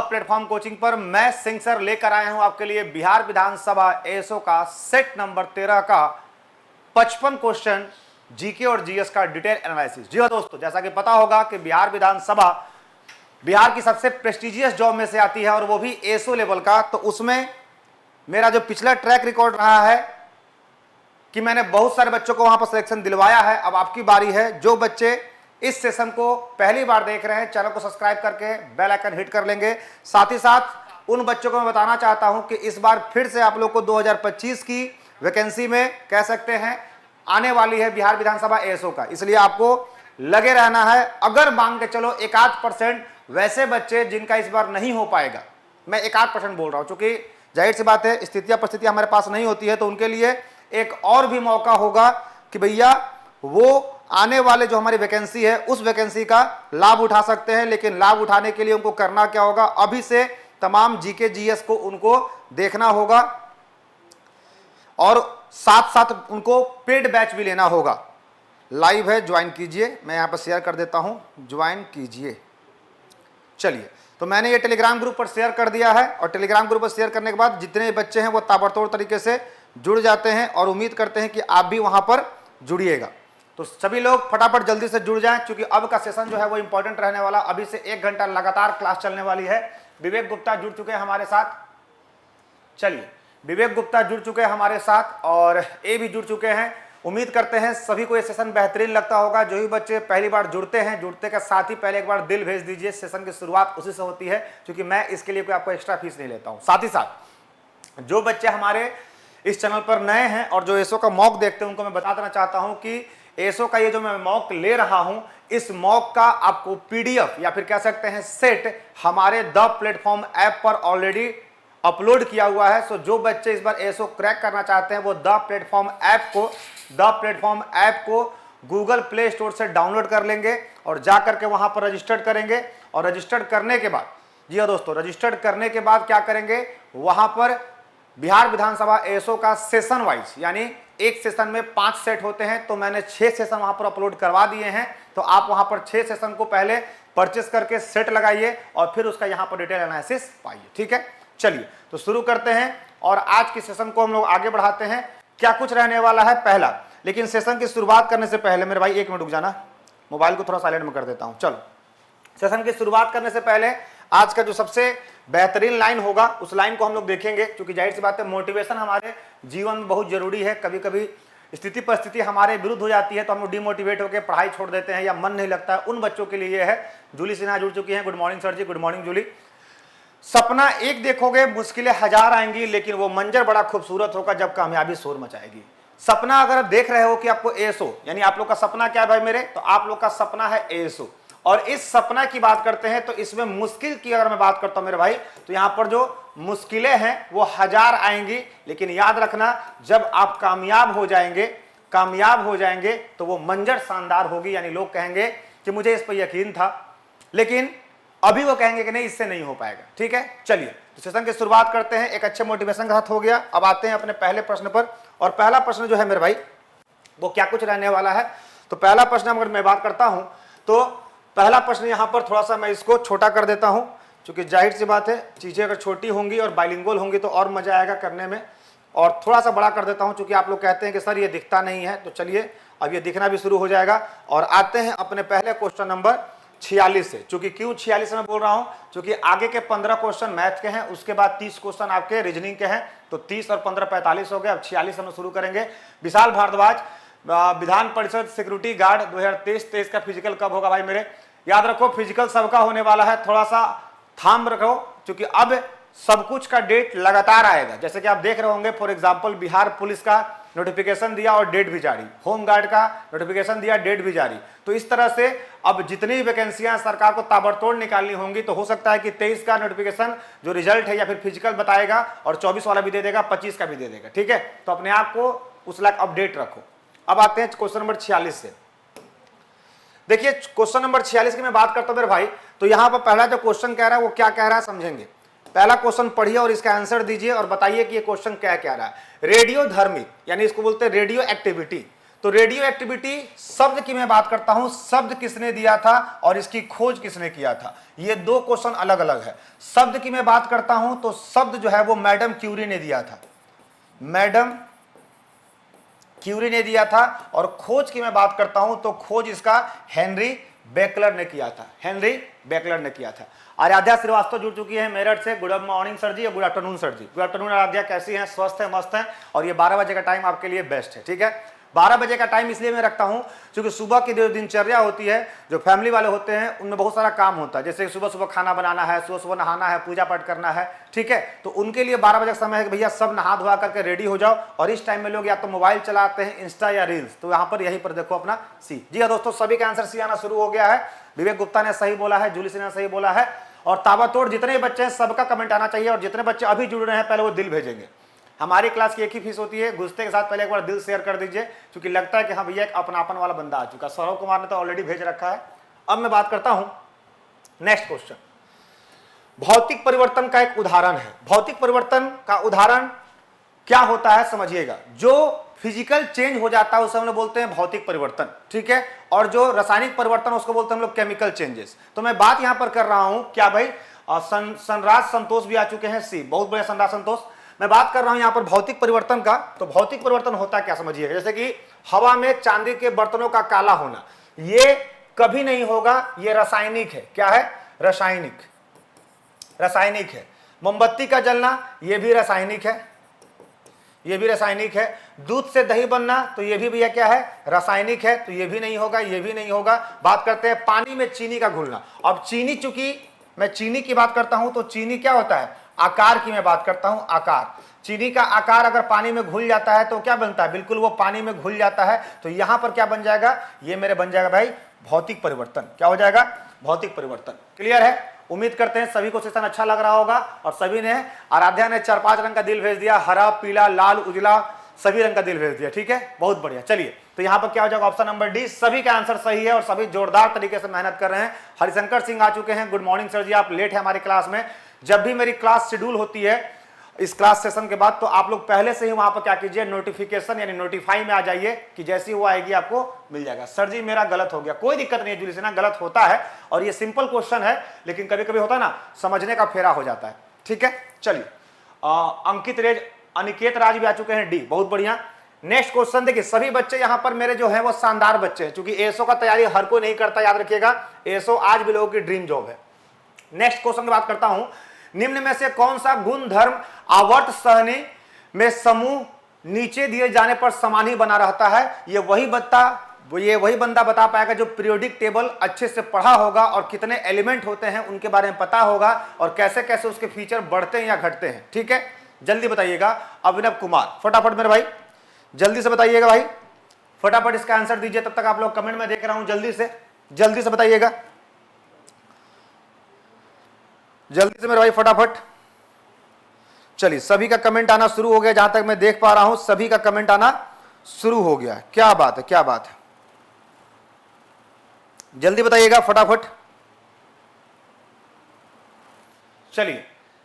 Platform coaching पर मैं Singh sir लेकर आया हूं आपके लिए बिहार विधानसभा एएसओ का सेट नंबर 13 का 55 क्वेश्चन जीके और जीएस का डिटेल एनालिसिस। जी हाँ दोस्तों, जैसा कि पता होगा कि बिहार विधानसभा बिहार की सबसे प्रेस्टिजियस जॉब में से आती है और वो भी एएसओ लेवल का। तो उसमें मेरा जो पिछला ट्रैक रिकॉर्ड रहा है कि मैंने बहुत सारे बच्चों को वहां पर सिलेक्शन दिलवाया है। अब आपकी बारी है। जो बच्चे इस सेशन को पहली बार देख रहे हैं, चैनल को सब्सक्राइब करके बेल आइकन हिट कर लेंगे। साथ ही साथ उन बच्चों को मैं बताना चाहता हूं कि इस बार फिर से आप लोग को 2025 की वैकेंसी में कह सकते हैं आने वाली है बिहार विधानसभा एएसओ का, इसलिए आपको लगे रहना है। अगर मांग के चलो 1-8% वैसे बच्चे जिनका इस बार नहीं हो पाएगा, मैं 1-8% बोल रहा हूं, क्योंकि जाहिर सी बात है स्थितियां परिस्थितियां हमारे पास नहीं होती है, तो उनके लिए एक और भी मौका होगा कि भैया वो आने वाले जो हमारी वैकेंसी है उस वैकेंसी का लाभ उठा सकते हैं। लेकिन लाभ उठाने के लिए उनको करना क्या होगा, अभी से तमाम जीके जीएस को उनको देखना होगा और साथ साथ उनको पेड बैच भी लेना होगा। लाइव है, ज्वाइन कीजिए। मैं यहां पर शेयर कर देता हूं, ज्वाइन कीजिए। चलिए, तो मैंने ये टेलीग्राम ग्रुप पर शेयर कर दिया है और टेलीग्राम ग्रुप पर शेयर करने के बाद जितने बच्चे हैं वो ताबड़तोड़ तरीके से जुड़ जाते हैं और उम्मीद करते हैं कि आप भी वहां पर जुड़िएगा। तो सभी लोग फटाफट जल्दी से जुड़ जाएं, क्योंकि अब का सेशन जो है वो इंपॉर्टेंट रहने वाला। अभी से 1 घंटा लगातार क्लास चलने वाली है। विवेक गुप्ता जुड़ चुके हैं हमारे साथ। चलिए, विवेक गुप्ता जुड़ चुके हैं हमारे साथ और ए भी जुड़ चुके हैं। उम्मीद करते हैं सभी को ये सेशन बेहतरीन लगता होगा। जो भी बच्चे पहली बार जुड़ते हैं, जुड़ते के साथ ही पहले एक बार दिल भेज दीजिए। सेशन की शुरुआत उसी से होती है, क्योंकि मैं इसके लिए कोई आपको एक्स्ट्रा फीस नहीं लेता हूं। साथ ही साथ जो बच्चे हमारे इस चैनल पर नए हैं और जो एएसओ का मॉक देखते हैं, उनको मैं बता देना चाहता हूं कि एएसओ का ये जो मैं मॉक ले रहा हूं, इस मॉक का आपको पीडीएफ या फिर कह सकते हैं सेट हमारे द प्लेटफॉर्म ऐप पर ऑलरेडी अपलोड किया हुआ है। सो जो बच्चे इस बार एएसओ क्रैक करना चाहते हैं वो द प्लेटफॉर्म ऐप को गूगल प्ले स्टोर से डाउनलोड कर लेंगे और जा करके वहां पर रजिस्टर्ड करेंगे। और रजिस्टर्ड करने के बाद, जी हाँ दोस्तों, रजिस्टर्ड करने के बाद क्या करेंगे, वहां पर बिहार विधानसभा एएसओ का सेशन वाइज, यानी एक सेशन में 5 सेट होते हैं, तो मैंने 6 सेशन वहां पर अपलोड करवा दिए हैं। तो आप वहां पर 6 सेशन को पहले परचेस करके सेट लगाइए और फिर उसका यहां पर डिटेल एनालिसिस पाइए। ठीक है, चलिए तो शुरू करते हैं और आज की सेशन को हम लोग आगे बढ़ाते हैं। क्या कुछ रहने वाला है पहला, लेकिन सेशन की शुरुआत करने से पहले मेरे भाई 1 मिनट रुक जाना, मोबाइल को थोड़ा साइलेंट में कर देता हूं। चलो, सेशन की शुरुआत करने से पहले आज का जो सबसे बेहतरीन लाइन होगा उस लाइन को हम लोग देखेंगे, क्योंकि जाहिर सी बात है मोटिवेशन हमारे जीवन में बहुत जरूरी है। कभी कभी स्थिति परिस्थिति हमारे विरुद्ध हो जाती है तो हम लोग डिमोटिवेट होकर पढ़ाई छोड़ देते हैं या मन नहीं लगता है। उन बच्चों के लिए यह है। जूली सिन्हा जुड़ चुकी हैं। Good morning sir ji. Good morning Julie. सपना एक देखोगे, मुश्किलें 1000 आएंगी, लेकिन वो मंजर बड़ा खूबसूरत होगा जब कामयाबी शोर मचाएगी। सपना अगर देख रहे हो कि आपको एएसओ, यानी आप लोग का सपना क्या है भाई मेरे, तो आप लोग का सपना है एएसओ। और इस सपना की बात करते हैं तो इसमें मुश्किल की अगर मैं बात करता हूं मेरे भाई, तो यहां पर जो मुश्किलें हैं वो 1000 आएंगी, लेकिन याद रखना जब आप कामयाब हो जाएंगे तो वो मंजर शानदार होगी। यानी लोग कहेंगे कि मुझे इस पर यकीन था, लेकिन अभी वो कहेंगे कि नहीं, इससे नहीं हो पाएगा। ठीक है, चलिए तो सेशन की शुरुआत करते हैं। एक अच्छे मोटिवेशन के साथ हो गया। अब आते हैं अपने पहले प्रश्न पर। और पहला प्रश्न जो है मेरे भाई वो क्या कुछ रहने वाला है, तो पहला प्रश्न अगर मैं बात करता हूं तो पहला प्रश्न यहां पर थोड़ा सा मैं इसको छोटा कर देता हूं, क्योंकि जाहिर सी बात है चीजें अगर छोटी होंगी और बाइलिंगुअल होंगी तो और मजा आएगा करने में। और थोड़ा सा बड़ा कर देता हूं, क्योंकि आप लोग कहते हैं कि सर ये दिखता नहीं है, तो चलिए अब ये दिखना भी शुरू हो जाएगा। और आते हैं अपने पहले क्वेश्चन नंबर 46 से। चूंकि क्यों 46 में बोल रहा हूं, क्योंकि आगे के 15 क्वेश्चन मैथ के हैं, उसके बाद 30 क्वेश्चन आपके रीजनिंग के हैं, तो 30 और 15 45 हो गए। अब 46 हम शुरू करेंगे। विशाल भारद्वाज, विधान परिषद सिक्योरिटी गार्ड 2023 का फिजिकल कब होगा भाई मेरे? याद रखो फिजिकल सबका होने वाला है, थोड़ा सा थाम रखो, क्योंकि अब सब कुछ का डेट लगातार आएगा। जैसे कि आप देख रहे होंगे, फॉर एग्जांपल बिहार पुलिस का नोटिफिकेशन दिया और डेट भी जारी, होम गार्ड का नोटिफिकेशन दिया, डेट भी जारी। तो इस तरह से अब जितनी वैकेंसियां सरकार को ताबड़तोड़ निकालनी होंगी, तो हो सकता है कि 23 का नोटिफिकेशन जो रिजल्ट है या फिर फिजिकल बताएगा और 24 वाला भी दे देगा, 25 का भी दे देगा। ठीक है, तो अपने आप को उस लायक अपडेट रखो। अब आते हैं क्वेश्चन नंबर 46 से। देखिए क्वेश्चन नंबर 46 की मैं बात करता हूं मेरे भाई, तो यहां पर पहला जो क्वेश्चन कह रहा है वो क्या कह रहा है समझेंगे। पहला क्वेश्चन पढ़िए और इसका आंसर दीजिए और बताइए कि ये क्वेश्चन क्या कह रहा है। रेडियो धर्मी, यानी इसको बोलते हैं रेडियो एक्टिविटी। तो रेडियो एक्टिविटी शब्द की मैं बात करता हूं, शब्द किसने दिया था और इसकी खोज किसने किया था, ये दो क्वेश्चन अलग अलग है। शब्द की मैं बात करता हूं तो शब्द जो है वो मैडम क्यूरी ने दिया था, मैडम क्यूरी ने दिया था। और खोज की मैं बात करता हूं तो खोज इसका हेनरी बेकलर ने किया था, हेनरी बेकलर ने किया था। आराध्या श्रीवास्तव जुड़ चुकी है मेरठ से। Good morning sir ji, good afternoon sir ji. Good afternoon Aaradhya, कैसी हैं? स्वस्थ है, मस्त है। और ये 12 बजे का टाइम आपके लिए बेस्ट है, ठीक है। 12 बजे का टाइम इसलिए मैं रखता हूं क्योंकि सुबह की जो दिनचर्या होती है, जो फैमिली वाले होते हैं, उनमें बहुत सारा काम होता है। जैसे सुबह सुबह खाना बनाना है, सुबह सुबह नहाना है, पूजा पाठ करना है, ठीक है। तो उनके लिए 12 बजे का समय है कि भैया सब नहा धोआ करके रेडी हो जाओ। और इस टाइम में लोग या तो मोबाइल चलाते हैं, इंस्टा या रील्स, तो यहाँ पर यहीं पर देखो अपना सी। जी हाँ दोस्तों, सभी का आंसर सी आना शुरू हो गया है। विवेक गुप्ता ने सही बोला है, जूली सिन्हा ने सही बोला है। और ताबड़तोड़ जितने बच्चे हैं सबका कमेंट आना चाहिए। और जितने बच्चे अभी जुड़ रहे हैं पहले वो दिल भेजेंगे। हमारी क्लास की एक ही फीस होती है, घुसते के साथ पहले एक बार दिल शेयर कर दीजिए, क्योंकि लगता है कि हाँ भैया एक अपनापन वाला बंदा आ चुका। सौरव कुमार ने तो ऑलरेडी भेज रखा है। अब मैं बात करता हूं नेक्स्ट क्वेश्चन। भौतिक परिवर्तन का एक उदाहरण है। भौतिक परिवर्तन का उदाहरण क्या होता है समझिएगा। जो फिजिकल चेंज हो जाता है उसे हम लोग बोलते हैं भौतिक परिवर्तन, ठीक है। और जो रासायनिक परिवर्तन उसको बोलते हैं हम लोग केमिकल चेंजेस। तो मैं बात यहां पर कर रहा हूं क्या भाई, सनराज संतोष भी आ चुके हैं सी, बहुत बढ़िया सनराज संतोष। मैं बात कर रहा हूं यहां पर भौतिक परिवर्तन का। तो भौतिक परिवर्तन होता क्या समझिएगा, जैसे कि हवा में चांदी के बर्तनों का काला होना, ये कभी नहीं होगा, ये रासायनिक है। क्या है? रासायनिक, रासायनिक है। मोमबत्ती का जलना, ये भी रासायनिक है, ये भी रासायनिक है। दूध से दही बनना, तो ये भी भैया क्या है? रासायनिक है। तो ये भी नहीं होगा, ये भी नहीं होगा। बात करते हैं पानी में चीनी का घुलना। अब चीनी, चूंकि मैं चीनी की बात करता हूं तो चीनी क्या होता है? आकार की मैं बात करता हूं, आकार। चीनी का आकार अगर पानी में घुल जाता है तो क्या बनता है? बिल्कुल वो पानी में घुल जाता है। तो यहां पर क्या बन जाएगा? ये मेरे बन जाएगा भाई भौतिक परिवर्तन। क्या हो जाएगा? भौतिक परिवर्तन। क्लियर है? उम्मीद करते हैं सभी को सेशन अच्छा लग रहा होगा। और सभी ने, आराध्या ने 4-5 रंग का दिल भेज दिया, हरा, पीला, लाल, उजला, सभी रंग का दिल भेज दिया, ठीक है, बहुत बढ़िया। चलिए, तो यहां पर क्या हो जाएगा? Option number D. सभी का आंसर सही है और सभी जोरदार तरीके से मेहनत कर रहे हैं। हरिशंकर सिंह आ चुके हैं। गुड मॉर्निंग सर जी, आप लेट है हमारी क्लास में। जब भी मेरी क्लास शेड्यूल होती है इस क्लास सेशन के बाद, तो आप लोग पहले से ही वहां पर क्या कीजिए, नोटिफिकेशन यानी नोटिफाई में आ जाइए कि जैसी वो आएगी आपको मिल जाएगा। सर जी मेरा गलत हो गया, कोई दिक्कत नहीं है जूली सिन्हा, गलत होता है। और ये सिंपल क्वेश्चन है, लेकिन कभी कभी होता है ना, समझने का फेरा हो जाता है, ठीक है। चलिए, अंकित रेज, अनिकेत राज भी आ चुके हैं, डी, बहुत बढ़िया। नेक्स्ट क्वेश्चन देखिए, सभी बच्चे यहां पर मेरे जो है वो शानदार बच्चे हैं, क्योंकि एसओ का तैयारी हर कोई नहीं करता, याद रखिएगा। एसओ आज भी लोगों की ड्रीम जॉब है। नेक्स्ट क्वेश्चन की बात करता हूं, निम्न में से कौन सा गुण धर्म आवर्त सारणी में समूह नीचे दिए जाने पर समान ही बना रहता है? ये वही बंदा बता पाएगा जो पीरियोडिक टेबल अच्छे से पढ़ा होगा और कितने एलिमेंट होते हैं उनके बारे में पता होगा और कैसे कैसे उसके फीचर बढ़ते हैं या घटते हैं, ठीक है। जल्दी बताइएगा। अभिनव कुमार, फटाफट मेरे भाई जल्दी से बताइएगा भाई, फटाफट इसका आंसर दीजिए। तब तक आप लोग कमेंट में देख रहा हूं, जल्दी से बताइएगा, जल्दी से मेरे भाई फटाफट। चलिए, सभी का कमेंट आना शुरू हो गया, जहां तक मैं देख पा रहा हूं सभी का कमेंट आना शुरू हो गया। क्या बात है, क्या बात है, जल्दी बताइएगा फटाफट। चलिए,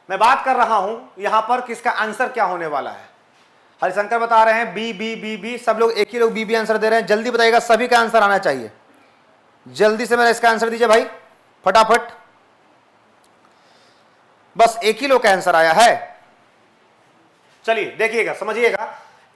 मैं बात कर रहा हूं यहां पर किसका आंसर क्या होने वाला है। हरिशंकर बता रहे हैं बी बी बी बी, सब लोग एक ही लोग बी बी आंसर दे रहे हैं। जल्दी बताइएगा, सभी का आंसर आना चाहिए। जल्दी से मेरा इसका आंसर दीजिए भाई फटाफट। बस एक ही लोग का आंसर आया है। चलिए देखिएगा, समझिएगा,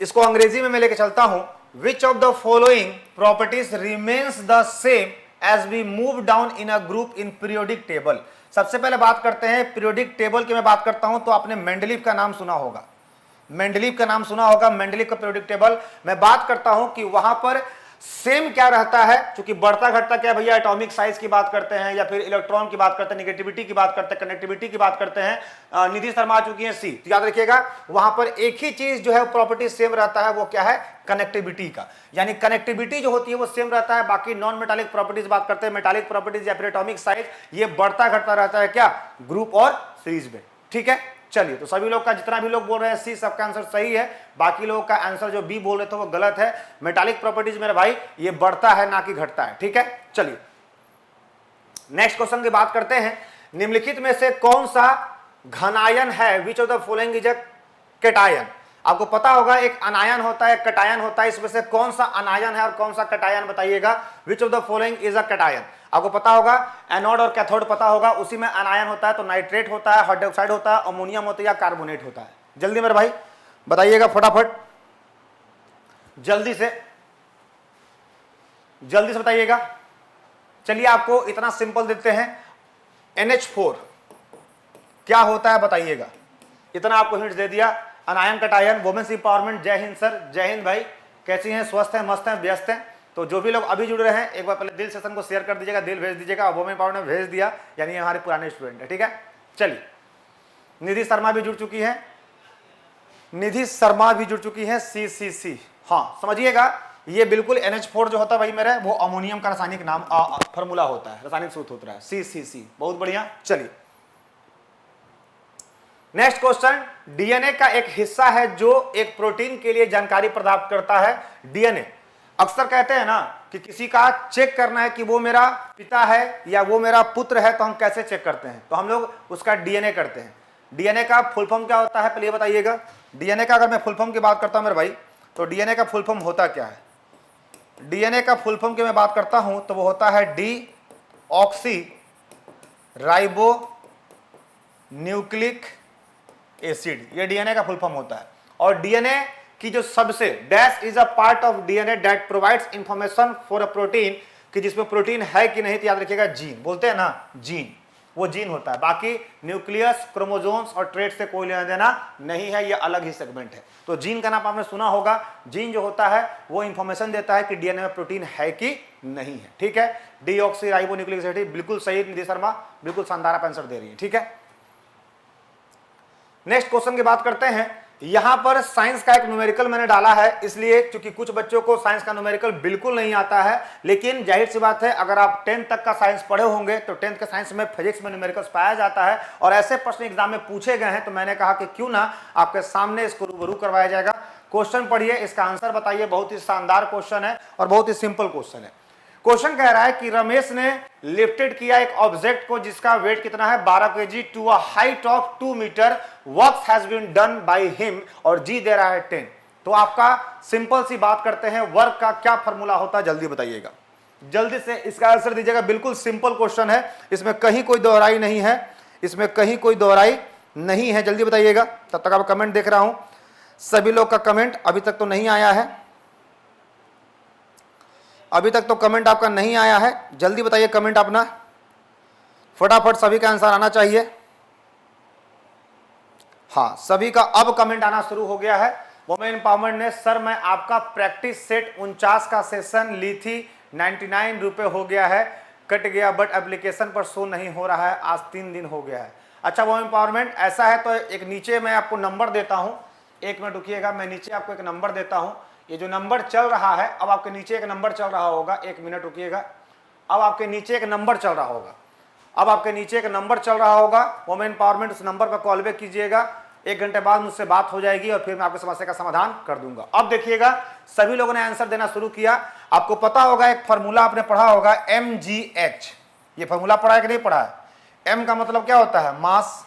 इसको अंग्रेजी में मैं लेके चलता हूं। Which of the following properties remains the same as we move down in a group in periodic table. सबसे पहले बात करते हैं पीरियोडिक टेबल की। मैं बात करता हूं तो आपने मेंडलीव का नाम सुना होगा, मेंडलीव का नाम सुना होगा, मेंडलीव का पीरियोडिक टेबल। मैं बात करता हूं कि वहां पर सेम क्या रहता है, क्योंकि बढ़ता घटता क्या भैया, एटॉमिक साइज की बात करते हैं या फिर इलेक्ट्रॉन की बात करते हैं, नेगेटिविटी की बात करते हैं, कनेक्टिविटी की बात करते हैं। निधि शर्मा आ चुकी है सी, तो याद रखिएगा वहां पर एक ही चीज जो है प्रॉपर्टी सेम रहता है, वो क्या है, कनेक्टिविटी का। यानी कनेक्टिविटी जो होती है वो सेम रहता है। बाकी नॉन मेटालिक प्रॉपर्टीज बात करते हैं, मेटालिक प्रॉपर्टीज या फिर एटॉमिक साइज, ये बढ़ता घटता रहता है क्या, ग्रुप और सीरीज में, ठीक है। चलिए, तो सभी लोग का, जितना भी लोग बोल रहे हैं सी, सबका आंसर सही है। बाकी लोगों का आंसर जो बी बोल रहे थे वो गलत है। मेटालिक प्रॉपर्टीज मेरे भाई ये बढ़ता है ना कि घटता है, ठीक है। चलिए नेक्स्ट क्वेश्चन की बात करते हैं। निम्नलिखित में से कौन सा घनायन है, विच of the following is a cation. आपको पता होगा एक अनायन होता है, कटायन होता है, इसमें से कौन सा अनायन है और कौन सा कटायन बताइएगा। विच of the following is a cation. आपको पता होगा एनोड और कैथोड पता होगा, उसी में अनायन होता है तो नाइट्रेट होता है, हाइड्रोक्साइड होता है, अमोनियम होता है या कार्बोनेट होता है। जल्दी मेरे भाई बताइएगा फटाफट, जल्दी से बताइएगा। चलिए आपको इतना सिंपल देते हैं, NH4 क्या होता है बताइएगा, इतना आपको हिंट दे दिया। Anion cation, women's empowerment. जय हिंद सर, जय हिंद भाई, कैसी हैं, स्वस्थ हैं, मस्त हैं, व्यस्त हैं। तो जो भी लोग अभी जुड़ रहे हैं एक बार पहले दिल सेशन को शेयर कर दीजिएगा, दिल भेज दीजिएगा। वुमेन इंपावरमेंट ने भेज दिया, यानी हमारे पुराने स्टूडेंट है, ठीक है। चलिए निधि शर्मा भी जुड़ चुकी है, निधि शर्मा भी जुड़ चुकी है, CCC। हाँ समझिएगा, ये बिल्कुल NH4 जो होता है भाई मेरा, वो अमोनियम का रासायनिक नाम फॉर्मूला होता है, रासायनिक सूत्र होता है CCC। बहुत बढ़िया। चलिए नेक्स्ट क्वेश्चन, डीएनए का एक हिस्सा है जो एक प्रोटीन के लिए जानकारी प्राप्त करता है। डीएनए अक्सर कहते हैं ना कि किसी का चेक करना है कि वो मेरा पिता है या वो मेरा पुत्र है, तो हम कैसे चेक करते हैं, तो हम लोग उसका डीएनए करते हैं। डीएनए का फुल फॉर्म क्या होता है पहले ये बताइएगा। डीएनए का अगर मैं फुल फॉर्म की बात करता हूं मेरे भाई, तो डीएनए का फुल फॉर्म होता क्या है। डीएनए का फुल फॉर्म की मैं बात करता हूं तो वो होता है डीऑक्सी राइबो न्यूक्लिक एसिड, ये डीएनए का फुल फॉर्म होता है। और डीएनए की जो सबसे dash is a part of DNA that provides information for a protein, कि जिसमें प्रोटीन है कि नहीं, तो याद रखिएगा जीन, बोलते हैं ना जीन, वो जीन होता है। बाकी न्यूक्लियस, क्रोमोसोम्स और ट्रेट से कोई लेना देना नहीं है, ये अलग ही सेगमेंट है। तो जीन का नाम आपने सुना होगा, जीन जो होता है वो इंफॉर्मेशन देता है कि डीएनए में प्रोटीन है कि नहीं है, ठीक है। डीऑक्सी राइबो न्यूक्लिक एसिड, बिल्कुल सही निधि शर्मा, बिल्कुल शानदार आप आंसर दे रही है, ठीक है। नेक्स्ट क्वेश्चन की बात करते हैं। यहां पर साइंस का एक न्यूमेरिकल मैंने डाला है, इसलिए क्योंकि कुछ बच्चों को साइंस का न्यूमेरिकल बिल्कुल नहीं आता है, लेकिन जाहिर सी बात है अगर आप 10th तक का साइंस पढ़े होंगे तो 10th के साइंस में फिजिक्स में न्यूमेरिकल्स पाया जाता है और ऐसे प्रश्न एग्जाम में पूछे गए हैं, तो मैंने कहा कि क्यों ना आपके सामने इसको रूबरू करवाया जाएगा। क्वेश्चन पढ़िए, इसका आंसर बताइए। बहुत ही शानदार क्वेश्चन है और बहुत ही सिंपल क्वेश्चन है। क्वेश्चन कह रहा है कि रमेश ने लिफ्टेड किया एक ऑब्जेक्ट को जिसका वेट कितना है 12 kg to a height of 2 metre, work has been done by him, और जी दे रहा है 10। तो आपका सिंपल सी बात करते हैं, वर्क का क्या फॉर्मूला होता है, जल्दी बताइएगा, जल्दी से इसका आंसर दीजिएगा। बिल्कुल सिंपल क्वेश्चन है, इसमें कहीं कोई दोहराई नहीं है, इसमें कहीं कोई दोहराई नहीं है, जल्दी बताइएगा। तब तक आप कमेंट देख रहा हूं, सभी लोग का कमेंट अभी तक तो नहीं आया है, अभी तक तो कमेंट आपका नहीं आया है, जल्दी बताइए कमेंट अपना, फटाफट सभी का आंसर आना चाहिए। हाँ सभी का अब कमेंट आना शुरू हो गया है। वुमेन एम्पावरमेंट ने, सर मैं आपका प्रैक्टिस सेट 49 का सेशन ली थी, 99 रुपये हो गया है, कट गया बट एप्लीकेशन पर शो नहीं हो रहा है, आज 3 दिन हो गया है। अच्छा वुमेन एम्पावरमेंट ऐसा है तो एक नीचे मैं आपको नंबर देता हूँ, 1 मिनट रुकिएगा, मैं नीचे आपको एक नंबर देता हूँ। ये जो नंबर चल रहा है, अब आपके नीचे एक नंबर चल रहा होगा, 1 मिनट रुकिएगा, अब आपके नीचे एक नंबर चल रहा होगा, अब आपके नीचे एक नंबर चल रहा होगा वुमेन एम्पावरमेंट, उस नंबर पर कॉल बैक कीजिएगा, 1 घंटे बाद मुझसे बात हो जाएगी और फिर मैं आपकी समस्या का समाधान कर दूंगा। अब देखिएगा सभी लोगों ने आंसर देना शुरू किया। आपको पता होगा एक फार्मूला आपने पढ़ा होगा mgh, ये फार्मूला पढ़ा है कि नहीं पढ़ा है। m का मतलब क्या होता है मास,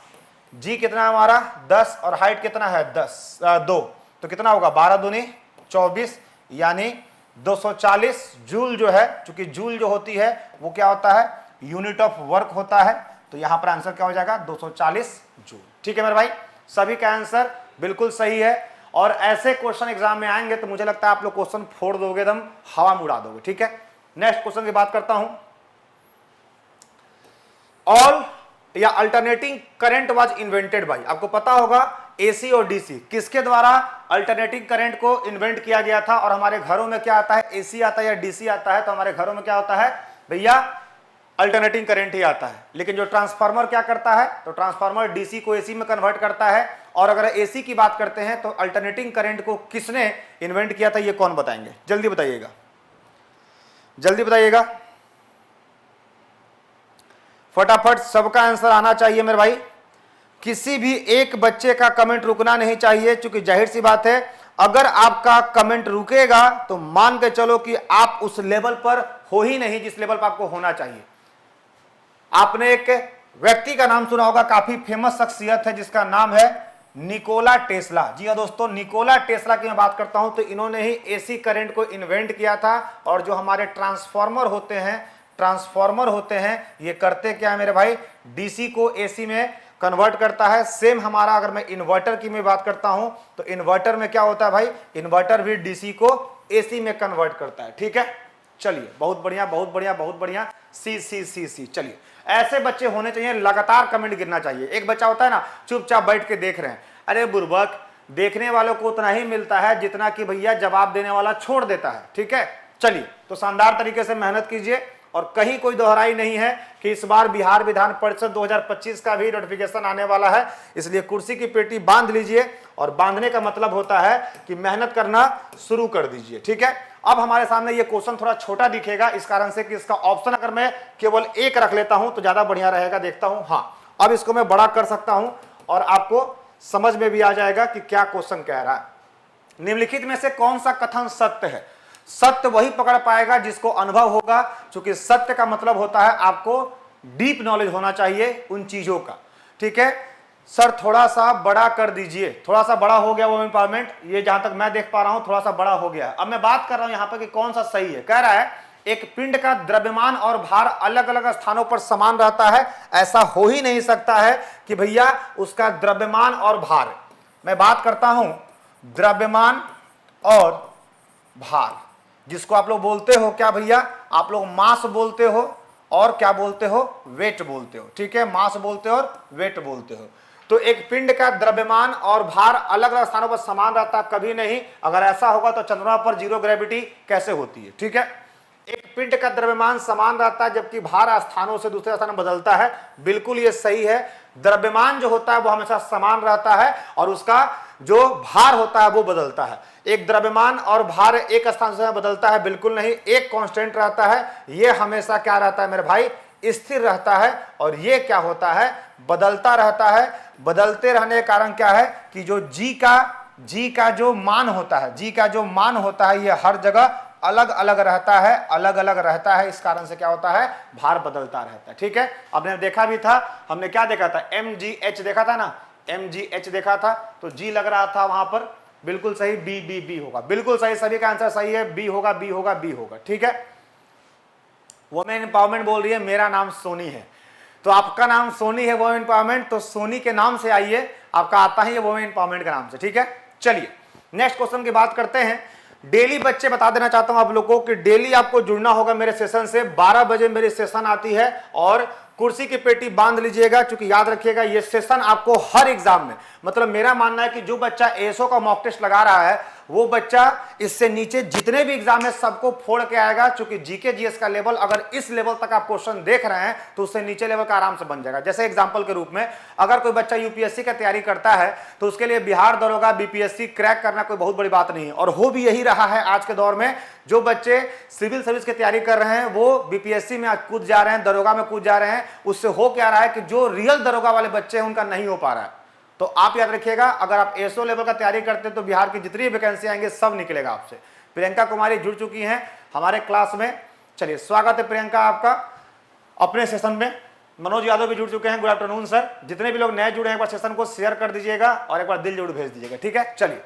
g कितना है हमारा 10 और हाइट कितना है 2, तो कितना होगा 12 दूनी 24, यानी 240 जूल जो है, चूंकि जूल जो होती है वो क्या होता है यूनिट ऑफ वर्क होता है, तो यहां पर आंसर क्या हो जाएगा 240 जूल, ठीक है मेरे भाई। सभी का आंसर बिल्कुल सही है और ऐसे क्वेश्चन एग्जाम में आएंगे तो मुझे लगता है आप लोग क्वेश्चन फोड़ दोगे, एकदम हवा में उड़ा दोगे, ठीक है। नेक्स्ट क्वेश्चन की बात करता हूं। ऑल या alternating current was invented by, आपको पता होगा एसी और डीसी किसके द्वारा अल्टरनेटिंग करंट को इन्वेंट किया गया था। और हमारे घरों में क्या आता है, एसी आता है या डीसी आता है, तो हमारे घरों में क्या होता है भैया अल्टरनेटिंग करंट ही आता है। लेकिन जो ट्रांसफार्मर क्या करता है, तो ट्रांसफार्मर डीसी को एसी में कन्वर्ट करता है। और अगर एसी की बात करते हैं तो अल्टरनेटिंग करंट को किसने इन्वेंट किया था, ये कौन बताएंगे, जल्दी बताइएगा, जल्दी बताइएगा फटाफट, सबका आंसर आना चाहिए मेरे भाई। किसी भी एक बच्चे का कमेंट रुकना नहीं चाहिए, क्योंकि जाहिर सी बात है अगर आपका कमेंट रुकेगा तो मान के चलो कि आप उस लेवल पर हो ही नहीं जिस लेवल पर आपको होना चाहिए। आपने एक व्यक्ति का नाम सुना होगा, काफी फेमस शख्सियत है जिसका नाम है निकोला टेस्ला। जी हाँ दोस्तों, निकोला टेस्ला की मैं बात करता हूं तो इन्होंने ही एसी करंट को इन्वेंट किया था। और जो हमारे ट्रांसफार्मर होते हैं ये करते क्या है मेरे भाई, डीसी को एसी में कन्वर्ट करता है। सेम हमारा अगर मैं इन्वर्टर की मैं बात करता हूं तो इन्वर्टर में क्या होता है भाई, इन्वर्टर भी डीसी को एसी में कन्वर्ट करता है। ठीक है, चलिए बहुत बढ़िया बहुत बढ़िया बहुत बढ़िया। सी सी सी सी। चलिए ऐसे बच्चे होने चाहिए, लगातार कमेंट गिरना चाहिए। एक बच्चा होता है ना चुपचाप बैठ के देख रहे हैं, अरे बुर्बक, देखने वालों को उतना ही मिलता है जितना कि भैया जवाब देने वाला छोड़ देता है। ठीक है, चलिए तो शानदार तरीके से मेहनत कीजिए। और कहीं कोई दोहराई नहीं है कि इस बार बिहार विधान परिषद 2025 का भी नोटिफिकेशन आने वाला है, इसलिए कुर्सी की पेटी बांध लीजिए। और बांधने का मतलब होता है कि मेहनत करना शुरू कर दीजिए। ठीक है, अब हमारे सामने ये क्वेश्चन थोड़ा छोटा दिखेगा इस कारण से कि इसका ऑप्शन अगर मैं केवल एक रख लेता हूं तो ज्यादा बढ़िया रहेगा। देखता हूं, हाँ अब इसको मैं बड़ा कर सकता हूं और आपको समझ में भी आ जाएगा कि क्या क्वेश्चन कह रहा है। निम्नलिखित में से कौन सा कथन सत्य है? सत्य वही पकड़ पाएगा जिसको अनुभव होगा, क्योंकि सत्य का मतलब होता है आपको डीप नॉलेज होना चाहिए उन चीजों का। ठीक है सर, थोड़ा सा बड़ा कर दीजिए। थोड़ा सा बड़ा हो गया वो एम्पावरमेंट, ये जहां तक मैं देख पा रहा हूं थोड़ा सा बड़ा हो गया। अब मैं बात कर रहा हूं यहां पर कि कौन सा सही है। कह रहा है एक पिंड का द्रव्यमान और भार अलग अलग स्थानों पर समान रहता है। ऐसा हो ही नहीं सकता है कि भैया उसका द्रव्यमान और भार, मैं बात करता हूं द्रव्यमान और भार, जिसको आप लोग बोलते हो क्या भैया, आप लोग मास बोलते हो और क्या बोलते हो, वेट बोलते हो। ठीक है, मास बोलते हो और वेट बोलते हो। तो एक पिंड का द्रव्यमान और भार अलग अलग स्थानों पर समान रहता कभी नहीं। अगर ऐसा होगा तो चंद्रमा पर जीरो ग्रेविटी कैसे होती है। ठीक है, एक पिंड का द्रव्यमान समान रहता है जबकि भार स्थानों से दूसरे स्थान में बदलता है। बिल्कुल ये सही है, द्रव्यमान जो होता है वो हमेशा समान रहता है और उसका जो भार होता है वो बदलता है। एक द्रव्यमान और भार एक स्थान से बदलता है, बिल्कुल नहीं, एक कांस्टेंट रहता है। ये हमेशा क्या रहता है मेरे भाई, स्थिर रहता है। और ये क्या होता है, बदलता रहता है। बदलते रहने के कारण क्या है कि जो जी का जो मान होता है, जी का जो मान होता है ये हर जगह अलग अलग रहता है, अलग अलग रहता है। इस कारण से क्या होता है, भार बदलता रहता है। ठीक है, आपने देखा भी था, हमने क्या देखा था, mgh देखा था ना, mgh देखा था तो जी लग रहा था वहां पर, बिल्कुल सही, बी बी बी होगा, बिल्कुल सही, सभी का आंसर सही है, बी होगा बी होगा बी होगा। ठीक है, वुमेन एम्पावरमेंट बोल रही है मेरा नाम सोनी है, तो आपका नाम सोनी है वुमेन एम्पावरमेंट, तो सोनी के नाम से आइए, आपका आता ही है वुमेन एम्पावरमेंट के नाम से। ठीक है, चलिए नेक्स्ट क्वेश्चन की बात करते हैं। डेली बच्चे बता देना चाहता हूं आप लोगों को कि डेली आपको जुड़ना होगा मेरे सेशन से। 12 बजे मेरी सेशन आती है और कुर्सी की पेटी बांध लीजिएगा, क्योंकि याद रखिएगा ये सेशन आपको हर एग्जाम में, मतलब मेरा मानना है कि जो बच्चा एएसओ का मॉक टेस्ट लगा रहा है वो बच्चा इससे नीचे जितने भी एग्जाम है सबको फोड़ के आएगा। क्योंकि जीके जीएस का लेवल अगर इस लेवल तक आप क्वेश्चन देख रहे हैं तो उससे नीचे लेवल का आराम से बन जाएगा। जैसे एग्जांपल के रूप में अगर कोई बच्चा यूपीएससी का तैयारी करता है तो उसके लिए बिहार दरोगा बीपीएससी क्रैक करना कोई बहुत बड़ी बात नहीं है, और हो भी यही रहा है आज के दौर में। जो बच्चे सिविल सर्विस की तैयारी कर रहे हैं वो बीपीएससी में कूद जा रहे हैं, दरोगा में कूद जा रहे हैं। उससे हो क्या रहा है कि जो रियल दरोगा वाले बच्चे हैं उनका नहीं हो पा रहा है। तो आप याद रखिएगा, अगर आप एसओ लेवल का तैयारी करते हैं तो बिहार की जितनी वैकेंसी आएंगे सब निकलेगा आपसे। प्रियंका कुमारी जुड़ चुकी हैं हमारे क्लास में, चलिए स्वागत है प्रियंका आपका अपने सेशन में। मनोज यादव भी जुड़ चुके हैं, गुड आफ्टरनून सर। जितने भी लोग नए जुड़े हैं एक बार सेशन को शेयर कर दीजिएगा और एक बार दिल जरूर भेज दीजिएगा। ठीक है, चलिए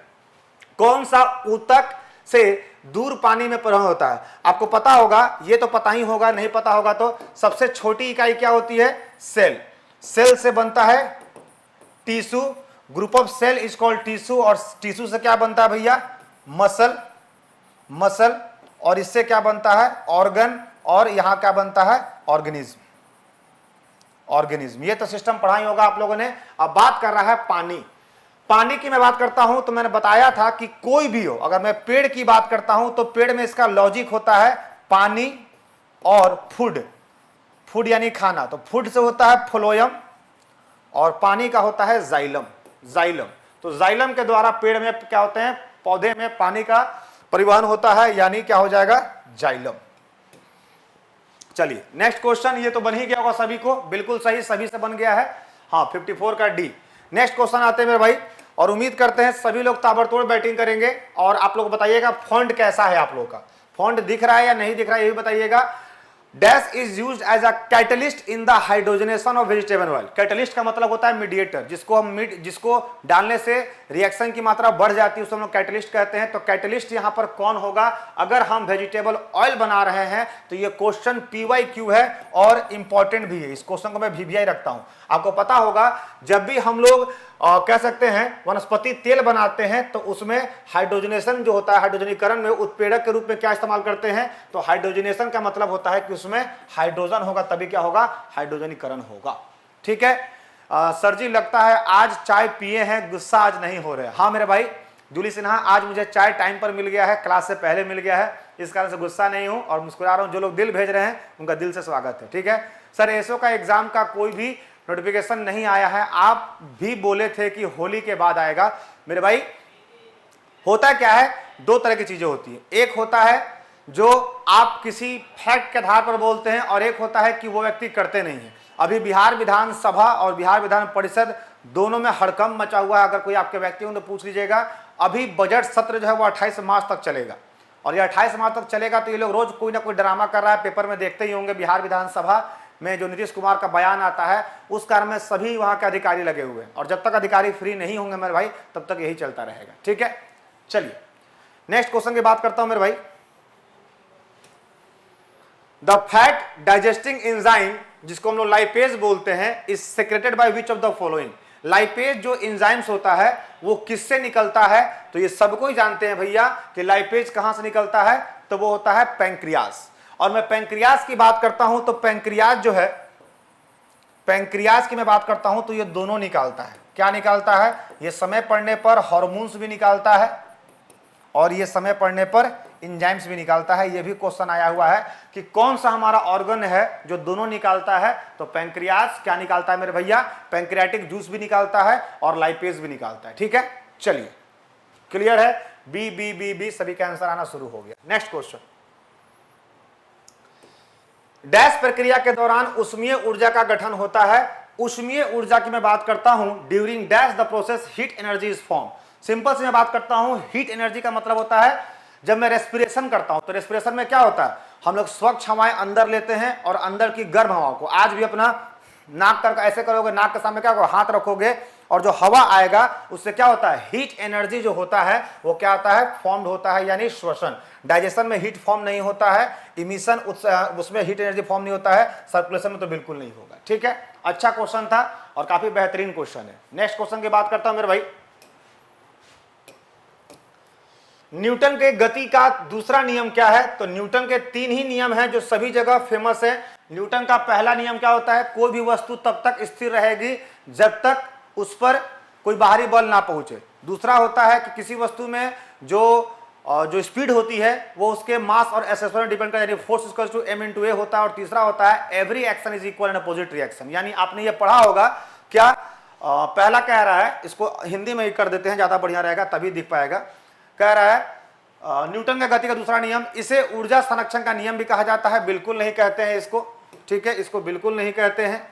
कौन सा ऊतक से दूर पानी में प्रवाह होता है? आपको पता होगा, ये तो पता ही होगा, नहीं पता होगा तो सबसे छोटी इकाई क्या होती है, सेल। सेल से बनता है tissue, group of cell is called tissue, और टिश्यू से क्या बनता है भैया, मसल, और इससे क्या बनता है, ऑर्गन, और यहां क्या बनता है, ऑर्गेनिज्म। ये तो सिस्टम पढ़ा ही होगा आप लोगों ने। अब बात कर रहा है पानी की मैं बात करता हूं तो मैंने बताया था कि कोई भी हो, अगर मैं पेड़ की बात करता हूं तो पेड़ में इसका लॉजिक होता है पानी और फूड यानी खाना। तो फूड से होता है फ्लोयम और पानी का होता है जाइलम। तो जाइलम के द्वारा पेड़ में क्या होते हैं, पौधे में पानी का परिवहन होता है, यानी क्या हो जाएगा, जाइलम। चलिए नेक्स्ट क्वेश्चन, ये तो बन ही गया होगा सभी को, बिल्कुल सही, सभी से बन गया है। हाँ 54 का डी। नेक्स्ट क्वेश्चन आते हैं मेरे भाई, और उम्मीद करते हैं सभी लोग ताबड़तोड़ बैटिंग करेंगे। और आप लोग बताइएगा फॉन्ट कैसा है, आप लोग का फॉन्ट दिख रहा है या नहीं दिख रहा है ये भी बताइएगा। Dash is used as a catalyst in the hydrogenation of vegetable oil. Catalyst का मतलब होता है मीडिएटर, जिसको डालने से रिएक्शन की मात्रा बढ़ जाती है, उसको हम लोग कैटलिस्ट कहते हैं। तो कैटलिस्ट यहां पर कौन होगा अगर हम वेजिटेबल ऑयल बना रहे हैं? तो ये क्वेश्चन PYQ है और इंपॉर्टेंट भी है। इस क्वेश्चन को मैं VBI रखता हूं। आपको पता होगा जब भी हम लोग कह सकते हैं वनस्पति तेल बनाते हैं तो उसमें हाइड्रोजनेशन जो होता है, हाइड्रोजनीकरण में उत्प्रेरक के रूप में क्या इस्तेमाल करते हैं? तो हाइड्रोजनेशन का मतलब होता है कि उसमें हाइड्रोजन होगा, तभी क्या होगा? हाइड्रोजनीकरण होगा। ठीक है सर जी, लगता है आज चाय पिए हैं, गुस्सा आज नहीं हो रहे। हाँ मेरे भाई जूली सिन्हा, आज मुझे चाय टाइम पर मिल गया है, क्लास से पहले मिल गया है, इस कारण से गुस्सा नहीं हूं और मुस्कुरा रहा हूं। जो लोग दिल भेज रहे हैं उनका दिल से स्वागत है। ठीक है सर, एसओ का एग्जाम का कोई भी नोटिफिकेशन नहीं आया है, आप भी बोले थे कि होली के बाद आएगा। मेरे भाई होता क्या है, दो तरह की चीजें होती है। एक होता है जो आप किसी फैक्ट के आधार पर बोलते हैं और एक होता है कि वो व्यक्ति करते नहीं है। अभी बिहार विधानसभा और बिहार विधान परिषद दोनों में हड़कंप मचा हुआ है। अगर कोई आपके व्यक्ति हो तो पूछ लीजिएगा। अभी बजट सत्र जो है वो 28 मार्च तक चलेगा और ये 28 मार्च तक चलेगा। तो ये लोग रोज कोई ना कोई ड्रामा कर रहा है, पेपर में देखते ही होंगे। बिहार विधानसभा में जो नीतीश कुमार का बयान आता है उस कारण में सभी वहां के अधिकारी लगे हुए हैं और जब तक अधिकारी फ्री नहीं होंगे मेरे भाई तब तक यही चलता रहेगा। ठीक है चलिए नेक्स्ट क्वेश्चन की बात करता हूं मेरे भाई। द फैट डाइजेस्टिंग एंजाइम, जिसको हम लोग लाइपेज बोलते हैं, is secreted by which of the following. Lipase जो एंजाइम्स होता है वो किससे निकलता है? तो ये सबको ही जानते हैं भैया कि लाइपेज कहां से निकलता है, तो वो होता है पैंक्रियाज। और मैं पैंक्रियाज की बात करता हूं तो पैंक्रियाज जो है, पैंक्रियाज की मैं बात करता हूं तो ये दोनों निकालता है। क्या निकालता है? ये समय पड़ने पर हार्मोन्स भी निकालता है और ये समय पड़ने पर एंजाइम्स भी निकालता है। ये भी क्वेश्चन आया हुआ है कि कौन सा हमारा ऑर्गन है जो दोनों निकालता है? तो पैंक्रियाज क्या निकालता है मेरे भैया? पैंक्रियाटिक जूस भी निकालता है और लाइपेज भी निकालता है। ठीक है चलिए क्लियर है? बी बी बी बी सभी का आंसर आना शुरू हो गया। नेक्स्ट क्वेश्चन, डैश प्रक्रिया के दौरान उष्मीय ऊर्जा का गठन होता है। उष्मीय ऊर्जा की मैं बात करता हूं, during dash the process heat energy is form. Simple से मैं बात करता हूं, हीट एनर्जी का मतलब होता है जब मैं रेस्पिरेशन करता हूं तो रेस्पिरेशन में क्या होता है? हम लोग स्वच्छ हवाएं अंदर लेते हैं और अंदर की गर्म हवाओं को, आज भी अपना नाक कर ऐसे करोगे, नाक के सामने क्या करोगे? हाथ रखोगे और जो हवा आएगा उससे क्या होता है? हीट एनर्जी जो होता है वो क्या होता है? फॉर्म्ड होता है, यानी श्वसन। डाइजेशन में हीट फॉर्म नहीं होता है, इमिशन उसमें हीट एनर्जी फॉर्म नहीं होता है, सर्कुलेशन में तो बिल्कुल नहीं होगा। ठीक है अच्छा क्वेश्चन था और काफी बेहतरीन क्वेश्चन है। नेक्स्ट क्वेश्चन की बात करता हूं मेरे भाई। न्यूटन के गति का दूसरा नियम क्या है? तो न्यूटन के 3 ही नियम हैं जो सभी जगह फेमस है। न्यूटन का पहला नियम क्या होता है? कोई भी वस्तु तब तक स्थिर रहेगी जब तक उस पर कोई बाहरी बल ना पहुंचे। दूसरा होता है कि किसी वस्तु में जो स्पीड होती है वो उसके मास और एक्सेलरेशन पर डिपेंड करता है, यानी force equals to m × a होता है। और तीसरा होता है every action is equal and opposite reaction. यानी आपने ये पढ़ा होगा क्या? पहला कह रहा है, इसको हिंदी में ही कर देते हैं ज्यादा बढ़िया रहेगा तभी दिख पाएगा। कह रहा है न्यूटन का गति का दूसरा नियम, इसे ऊर्जा संरक्षण का नियम भी कहा जाता है। बिल्कुल नहीं कहते हैं इसको, ठीक है, इसको बिल्कुल नहीं कहते हैं।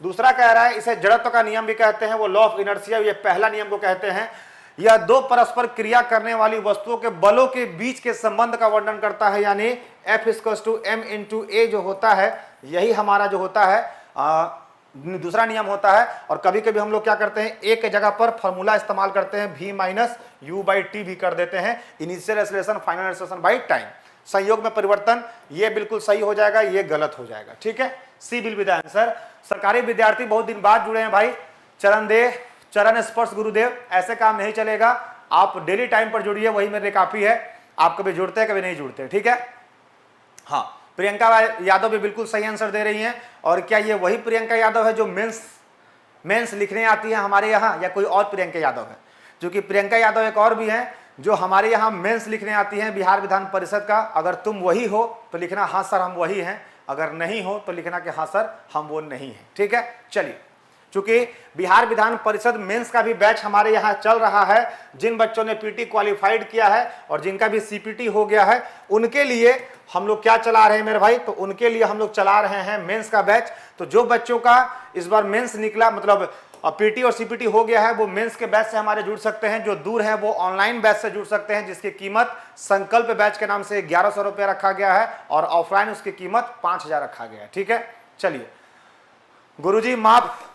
दूसरा कह रहा है इसे जड़त्व का नियम भी कहते हैं, वो लॉ ऑफ इनर्शिया, ये पहला नियम को कहते हैं। यह दो परस्पर क्रिया करने वाली वस्तुओं के बलों के बीच के संबंध का वर्णन करता है, यानी F = m × a जो होता है यही हमारा जो होता है दूसरा नियम होता है। और कभी कभी हम लोग क्या करते हैं, एक जगह पर फॉर्मूला इस्तेमाल करते हैं, v - u/t भी कर देते हैं, initial acceleration final acceleration by time. संयोग में परिवर्तन, ये बिल्कुल सही हो जाएगा, ये गलत हो जाएगा। ठीक है सी विल बी द आंसर। सरकारी विद्यार्थी बहुत दिन बाद जुड़े हैं भाई, चरण स्पर्श गुरुदेव, ऐसे काम नहीं चलेगा। आप डेली टाइम पर जुड़िए, वही मेरे काफी है। आप कभी जुड़ते हैं कभी नहीं जुड़ते, ठीक है। हाँ प्रियंका यादव भी बिल्कुल सही आंसर दे रही हैं। और क्या ये वही प्रियंका यादव है जो मेंस लिखने आती है हमारे यहाँ, या कोई और प्रियंका यादव है? क्योंकि प्रियंका यादव एक और भी हैं जो हमारे यहाँ मेंस लिखने आती हैं बिहार विधान परिषद का। अगर तुम वही हो तो लिखना हाँ सर हम वही हैं, अगर नहीं हो तो लिखना कि हाँ सर हम वो नहीं हैं। ठीक है चलिए, चूंकि बिहार विधान परिषद मेंस का भी बैच हमारे यहाँ चल रहा है, जिन बच्चों ने पीटी क्वालिफाइड किया है और जिनका भी सीपीटी हो गया है उनके लिए हम लोग क्या चला रहे हैं मेरे भाई, तो उनके लिए हम लोग चला रहे हैं मेंस का बैच। तो जो बच्चों का इस बार मेंस निकला, मतलब और पीटी और सीपीटी हो गया है वो मेंस के बैच से हमारे जुड़ सकते हैं, जो दूर हैं वो ऑनलाइन बैच से जुड़ सकते हैं, जिसकी कीमत संकल्प बैच के नाम से 1100 रुपये रखा गया है और ऑफलाइन उसकी कीमत 5000 रखा गया है। ठीक है, चलिए। गुरुजी माफ,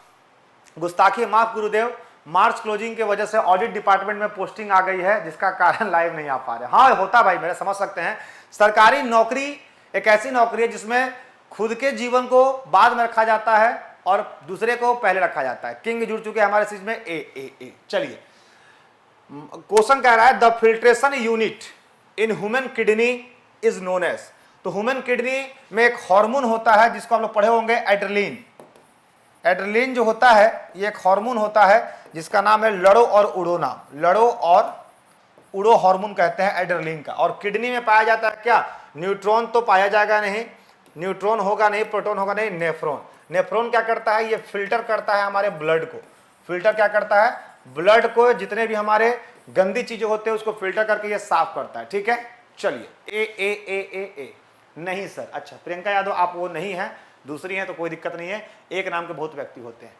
गुस्ताखी माफ गुरुदेव, मार्च क्लोजिंग की वजह से ऑडिट डिपार्टमेंट में पोस्टिंग आ गई है जिसका कारण लाइव नहीं आ पा रहे। हाँ होता भाई, मेरे समझ सकते हैं। सरकारी नौकरी एक ऐसी नौकरी है जिसमें खुद के जीवन को बाद में रखा जाता है और दूसरे को पहले रखा जाता है। किंग जुड़ चुके हैं हमारे सीज में ए। चलिए, क्वेश्चन कह रहा है the filtration unit in human kidney is known as. तो ह्यूमन किडनी में एक हार्मोन होता है जिसको आप लोग पढ़े होंगे एड्रेलिन। एड्रेलिन जो होता है ये एक हार्मोन होता है जिसका नाम है लड़ो और उड़ो नाम, लड़ो और उड़ो हार्मोन कहते हैं एड्रेलिन का। और किडनी में पाया जाता है क्या? न्यूट्रॉन तो पाया जाएगा नहीं, न्यूट्रॉन होगा नहीं, प्रोटॉन होगा नहीं, नेफ्रॉन। नेफ्रॉन क्या करता है? ये फिल्टर करता है हमारे ब्लड को। फिल्टर क्या करता है? ब्लड को, जितने भी हमारे गंदी चीजें होते हैं उसको फिल्टर करके ये साफ करता है। ठीक है, चलिए। ए नहीं सर, अच्छा प्रियंका यादव आप वो नहीं है, दूसरी है तो कोई दिक्कत नहीं है, एक नाम के बहुत व्यक्ति होते हैं।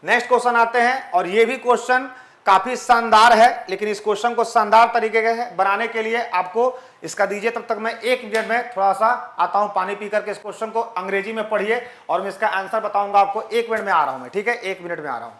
नेक्स्ट क्वेश्चन आते हैं और ये भी क्वेश्चन काफी शानदार है, लेकिन इस क्वेश्चन को शानदार तरीके से बनाने के लिए आपको इसका दीजिए, तब तक मैं एक मिनट में थोड़ा सा आता हूं पानी पी करके। इस क्वेश्चन को अंग्रेजी में पढ़िए और मैं इसका आंसर बताऊंगा आपको। एक मिनट में आ रहा हूं मैं, ठीक है, एक मिनट में आ रहा हूं।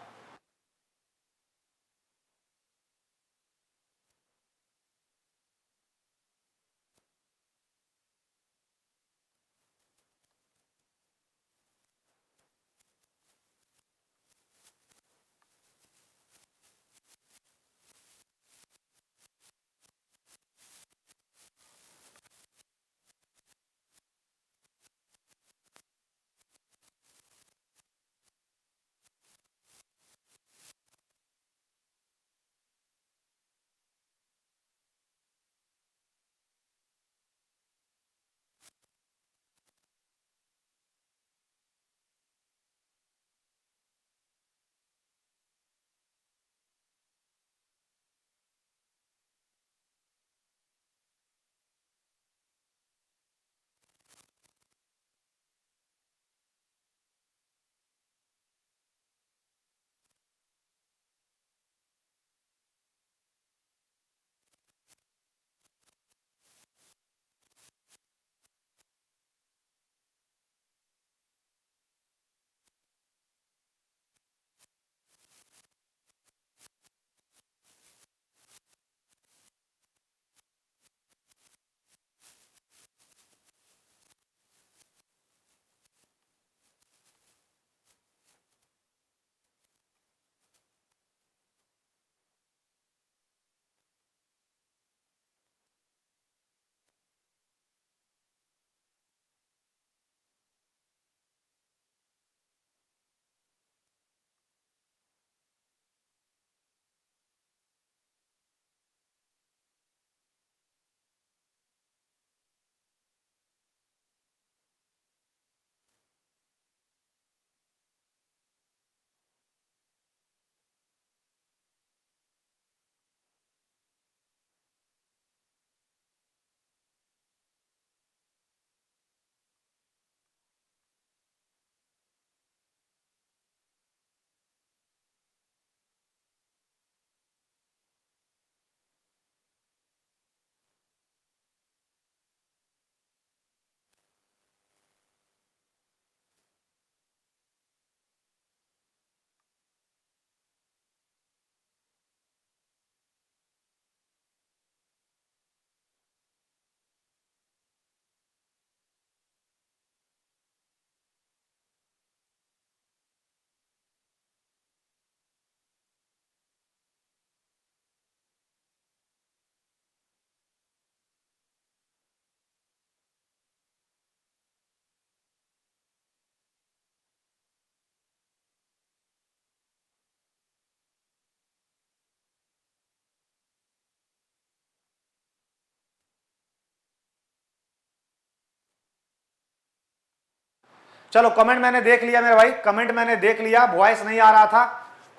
चलो, कमेंट मैंने देख लिया मेरे भाई, कमेंट मैंने देख लिया। वॉइस नहीं आ रहा था,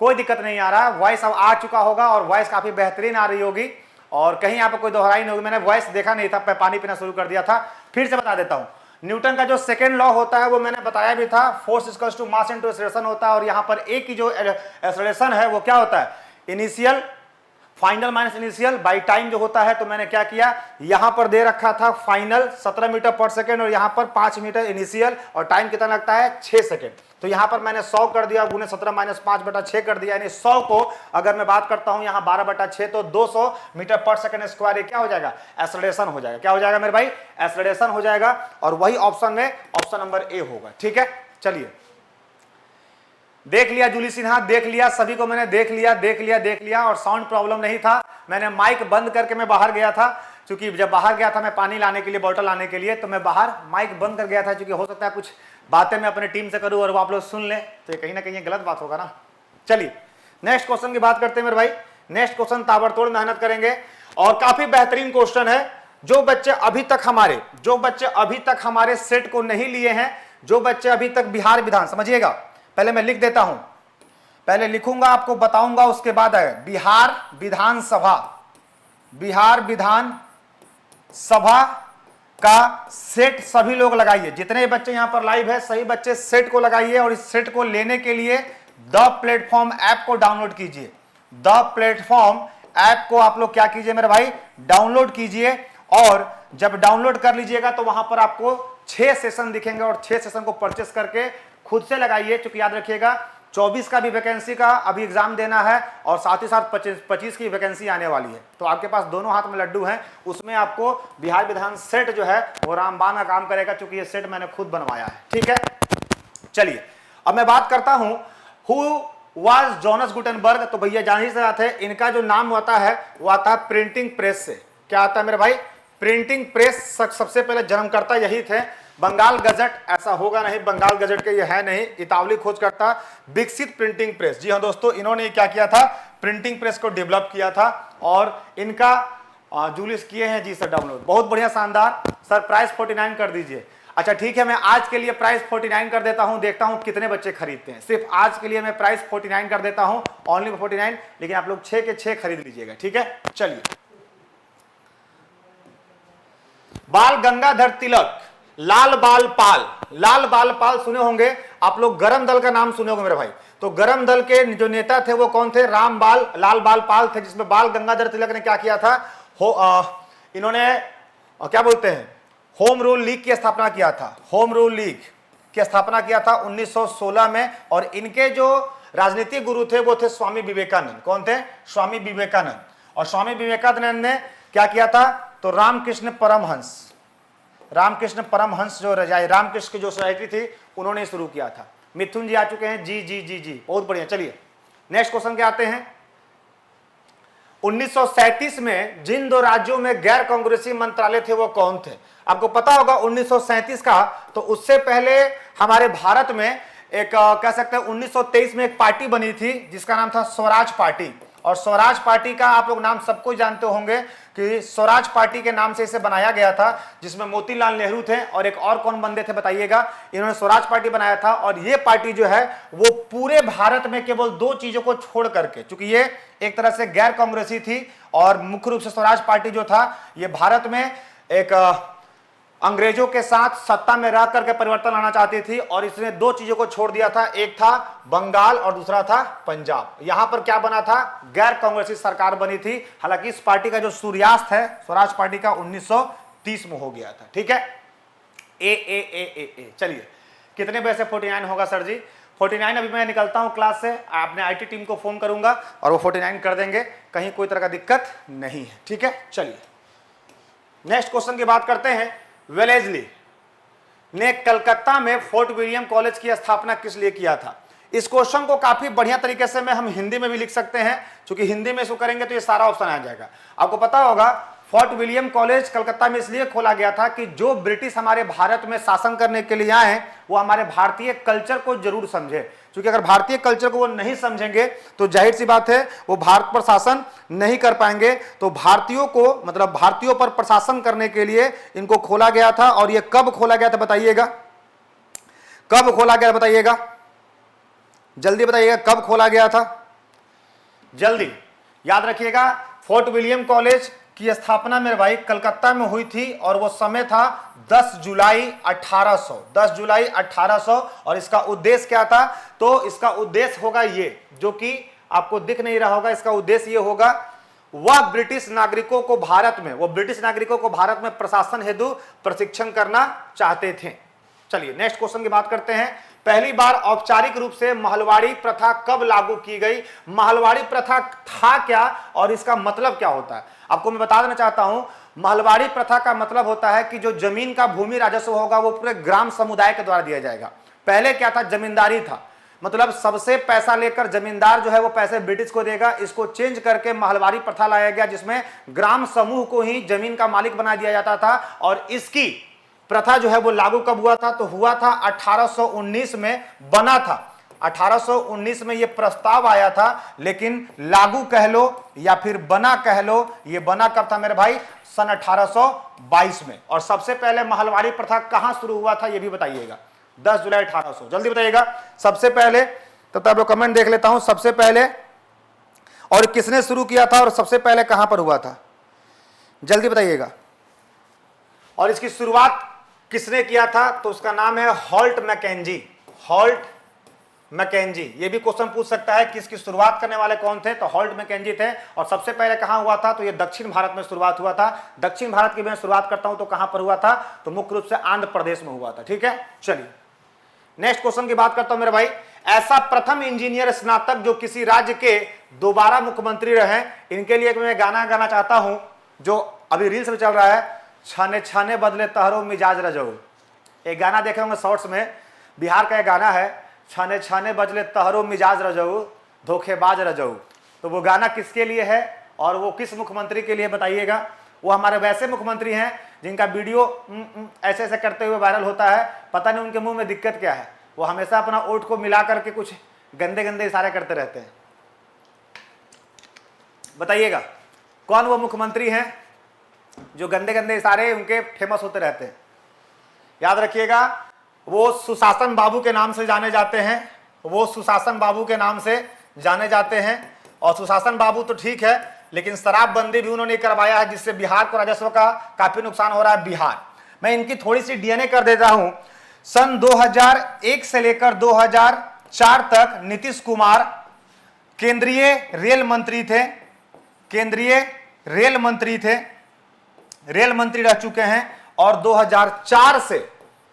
कोई दिक्कत नहीं आ रहा है, वॉइस अब आ चुका होगा और वॉइस काफी बेहतरीन आ रही होगी और कहीं यहाँ पर कोई दोहराई नहीं होगी। मैंने वॉइस देखा नहीं था, मैं पानी पीना शुरू कर दिया था। फिर से बता देता हूं, न्यूटन का जो सेकेंड लॉ होता है वो मैंने बताया भी था, force equals to mass into acceleration होता है, और यहां पर ए की जो एक्सेलरेशन है वो क्या होता है, initial final minus initial by time जो होता है। तो मैंने क्या किया, यहां पर दे रखा था फाइनल 17 मीटर पर सेकेंड और यहां पर 5 मीटर इनिशियल, और टाइम कितना लगता है 6 सेकेंड। तो यहां पर मैंने 100 कर दिया, गुने 17 माइनस 5/6 कर दिया, यानी 100 को अगर मैं बात करता हूं यहां 12/6 तो 200 मीटर पर सेकेंड स्क्वायर क्या हो जाएगा, एक्सेलरेशन हो जाएगा। क्या हो जाएगा मेरे भाई, एक्सेलरेशन हो जाएगा, और वही ऑप्शन में ऑप्शन नंबर ए होगा। ठीक है, चलिए देख लिया जूली सिन्हा, देख लिया सभी को मैंने देख लिया, और साउंड प्रॉब्लम नहीं था। मैंने माइक बंद करके मैं बाहर गया था, क्योंकि जब बाहर गया था मैं पानी लाने के लिए, बॉटल लाने के लिए, तो मैं बाहर माइक बंद कर गया था, क्योंकि हो सकता है कुछ बातें मैं अपने टीम से करूं और वो आप लोग सुन लें, तो ये कहीं ना कहीं गलत बात होगा ना। चलिए नेक्स्ट क्वेश्चन की बात करते हैं मेरे भाई। नेक्स्ट क्वेश्चन ताबड़तोड़ मेहनत करेंगे और काफी बेहतरीन क्वेश्चन है। जो बच्चे अभी तक हमारे सेट को नहीं लिए हैं, जो बच्चे अभी तक बिहार विधान, समझिएगा, पहले मैं लिख देता हूं, पहले लिखूंगा आपको बताऊंगा, उसके बाद है बिहार विधान सभा का सेट सभी लोग लगाइए। जितने बच्चे यहां पर लाइव है सही बच्चे सेट को लगाइए, और इस सेट को लेने के लिए द प्लेटफॉर्म ऐप को डाउनलोड कीजिए। द प्लेटफॉर्म ऐप को आप लोग क्या कीजिए मेरे भाई, डाउनलोड कीजिए, और जब डाउनलोड कर लीजिएगा तो वहां पर आपको 6 सेशन दिखेंगे, और 6 सेशन को परचेस करके खुद से लगाइए, क्योंकि याद रखिएगा 24 का भी वैकेंसी का अभी एग्जाम देना है, और साथ ही साथ 25 की वैकेंसी आने वाली है। तो आपके पास दोनों हाथ में लड्डू हैं, उसमें आपको बिहार विधान सेट जो है वो रामबाण का काम करेगा, क्योंकि ये सेट मैंने खुद बनवाया है। ठीक है, चलिए अब मैं बात करता हूं हु वाज जोनास गुटेनबर्ग। तो भैया जान ही से थे, इनका जो नाम आता है वो आता है प्रिंटिंग प्रेस से। क्या आता है मेरे भाई, प्रिंटिंग प्रेस सबसे पहले जन्मकर्ता यही थे। बंगाल गजट ऐसा होगा नहीं, बंगाल गजट के ये है नहीं, इतावली खोजकर्ता विकसित प्रिंटिंग प्रेस। जी हाँ दोस्तों, इन्होंने क्या किया था, प्रिंटिंग प्रेस को डेवलप किया था, और इनका जूलिस किए हैं जी सर डाउनलोड, बहुत बढ़िया शानदार। सर प्राइस 49 कर दीजिए। अच्छा ठीक है, मैं आज के लिए प्राइस 49 कर देता हूं, देखता हूं कितने बच्चे खरीदते हैं। सिर्फ आज के लिए मैं प्राइस 49 कर देता हूं, ओनली 49, लेकिन आप लोग 6 के 6 खरीद लीजिएगा। ठीक है, चलिए बाल गंगाधर तिलक, लाल बाल पाल सुने होंगे आप लोग, गरम दल का नाम सुने होंगे मेरे भाई। तो गरम दल के जो नेता थे वो कौन थे, लाल बाल पाल थे, जिसमें बाल गंगाधर तिलक ने क्या किया था, इन्होंने क्या बोलते हैं, होम रूल लीग की स्थापना किया था। होम रूल लीग की स्थापना किया था 1916 में, और इनके जो राजनीतिक गुरु थे वो थे स्वामी विवेकानंद। कौन थे, स्वामी विवेकानंद। और स्वामी विवेकानंद ने क्या किया था, तो रामकृष्ण परमहंस जो रामकृष्ण की जो सोसाइटी थी उन्होंने शुरू किया था। मिथुन जी आ चुके हैं, जी जी जी जी, बहुत बढ़िया। चलिए नेक्स्ट क्वेश्चन क्या आते हैं। 1937 में जिन 2 राज्यों में गैर कांग्रेसी मंत्रालय थे वो कौन थे, आपको पता होगा 1937 का। तो उससे पहले हमारे भारत में एक कह सकते हैं 1923 में एक पार्टी बनी थी जिसका नाम था स्वराज पार्टी। और स्वराज पार्टी का आप लोग नाम सबको जानते होंगे कि स्वराज पार्टी के नाम से इसे बनाया गया था, जिसमें मोतीलाल नेहरू थे और एक और कौन बंदे थे बताइएगा। इन्होंने स्वराज पार्टी बनाया था, और ये पार्टी जो है वो पूरे भारत में केवल 2 चीजों को छोड़ करके, क्योंकि ये एक तरह से गैर कांग्रेसी थी, और मुख्य रूप से स्वराज पार्टी जो था ये भारत में एक अंग्रेजों के साथ सत्ता में रह करके परिवर्तन लाना चाहती थी, और इसने 2 चीजों को छोड़ दिया था, एक था बंगाल और दूसरा था पंजाब। यहां पर क्या बना था, गैर कांग्रेसी सरकार बनी थी। हालांकि इस पार्टी का जो सूर्यास्त है स्वराज पार्टी का 1930 में हो गया था। ठीक है, ए। चलिए कितने बजे से 49 होगा सर जी, 49 अभी मैं निकलता हूं क्लास से, आपने आईटी टीम को फोन करूंगा और वो 49 कर देंगे, कहीं कोई तरह का दिक्कत नहीं है। ठीक है, चलिए नेक्स्ट क्वेश्चन की बात करते हैं। वेलेस्ली ने कलकत्ता में फोर्ट विलियम कॉलेज की स्थापना किस लिए किया था। इस क्वेश्चन को काफी बढ़िया तरीके से हम हिंदी में भी लिख सकते हैं, क्योंकि हिंदी में इसको करेंगे तो ये सारा ऑप्शन आ जाएगा। आपको पता होगा फोर्ट विलियम कॉलेज कलकत्ता में इसलिए खोला गया था कि जो ब्रिटिश हमारे भारत में शासन करने के लिए आए वो हमारे भारतीय कल्चर को जरूर समझे, क्योंकि अगर भारतीय कल्चर को वो नहीं समझेंगे तो जाहिर सी बात है वो भारत पर शासन नहीं कर पाएंगे। तो भारतीयों को, मतलब भारतीयों पर प्रशासन करने के लिए इनको खोला गया था। और ये कब खोला गया था बताइएगा, कब खोला गया बताइएगा, जल्दी बताइएगा कब खोला गया था, जल्दी याद रखिएगा। फोर्ट विलियम कॉलेज की स्थापना मेरे भाई कलकत्ता में हुई थी और वो समय था 10 जुलाई 1800 और इसका उद्देश्य क्या था? तो इसका उद्देश्य होगा ये, जो कि आपको दिख नहीं रहा होगा, इसका उद्देश्य ये होगा, वह ब्रिटिश नागरिकों को भारत में प्रशासन हेतु प्रशिक्षण करना चाहते थे। चलिए नेक्स्ट क्वेश्चन की बात करते हैं। पहली बार औपचारिक रूप से महलवाड़ी प्रथा कब लागू की गई? महलवाड़ी प्रथा था क्या और इसका मतलब क्या होता है? आपको मैं बता देना चाहता हूं, महलवाड़ी प्रथा का मतलब होता है कि जो जमीन का भूमि राजस्व होगा वो पूरे ग्राम समुदाय के द्वारा दिया जाएगा। पहले क्या था? जमींदारी था, मतलब सबसे पैसा लेकर जमींदार जो है वो पैसे ब्रिटिश को देगा। इसको चेंज करके महलवाड़ी प्रथा लाया गया, जिसमें ग्राम समूह को ही जमीन का मालिक बना दिया जाता था। और इसकी प्रथा जो है वो लागू कब हुआ था? तो हुआ था 1819 में, बना था 1819 में ये प्रस्ताव आया था, लेकिन लागू कह लो या फिर बना कह लो, ये बना कब था मेरे भाई? सन 1822 में। और सबसे पहले महलवाड़ी प्रथा कहां शुरू हुआ था ये भी बताइएगा। 10 जुलाई 1800, जल्दी बताइएगा सबसे पहले। तब आप लोग कमेंट देख लेता हूं, सबसे पहले और किसने शुरू किया था और सबसे पहले कहां पर हुआ था, जल्दी बताइएगा। और इसकी शुरुआत किसने किया था? तो उसका नाम है हॉल्ट मैकेंजी। हॉल्ट मैकेंजी, ये भी क्वेश्चन पूछ सकता है कि इसकी शुरुआत करने वाले कौन थे? तो हॉल्ट मैकेंजी थे। और सबसे पहले कहां हुआ था? तो ये दक्षिण भारत में शुरुआत हुआ था। दक्षिण भारत की मैं शुरुआत करता हूं तो कहां पर हुआ था? तो मुख्य रूप से आंध्र प्रदेश में हुआ था। ठीक है, चलिए नेक्स्ट क्वेश्चन की बात करता हूं मेरे भाई। ऐसा प्रथम इंजीनियर स्नातक जो किसी राज्य के दोबारा मुख्यमंत्री रहे, इनके लिए मैं गाना गाना चाहता हूं जो अभी रील्स में चल रहा है, छाने छाने बदले तहरो मिजाज रजऊ। एक गाना देखे होंगे शॉर्ट्स में, बिहार का एक गाना है, छाने छाने बदले तहरो मिजाज रजऊ धोखेबाज रजऊ। तो वो गाना किसके लिए है और वो किस मुख्यमंत्री के लिए बताइएगा? वो हमारे वैसे मुख्यमंत्री हैं जिनका वीडियो ऐसे ऐसे करते हुए वायरल होता है, पता नहीं उनके मुंह में दिक्कत क्या है। वो हमेशा अपना ओठ को मिला करके कुछ गंदे गंदे इशारे करते रहते हैं। बताइएगा कौन वो मुख्यमंत्री हैं जो गंदे गंदे इशारे उनके फेमस होते रहते हैं? याद रखिएगा, वो सुशासन बाबू के नाम से जाने जाते हैं। वो सुशासन बाबू के नाम से जाने जाते हैं। और सुशासन बाबू तो ठीक है, लेकिन शराबबंदी भी उन्होंने करवाया है, जिससे बिहार को राजस्व का काफी नुकसान हो रहा है। बिहार मैं इनकी थोड़ी सी डीएनए कर देता हूं। सन 2001 से लेकर 2004 तक नीतीश कुमार केंद्रीय रेल मंत्री थे। केंद्रीय रेल मंत्री रह चुके हैं। और 2004 से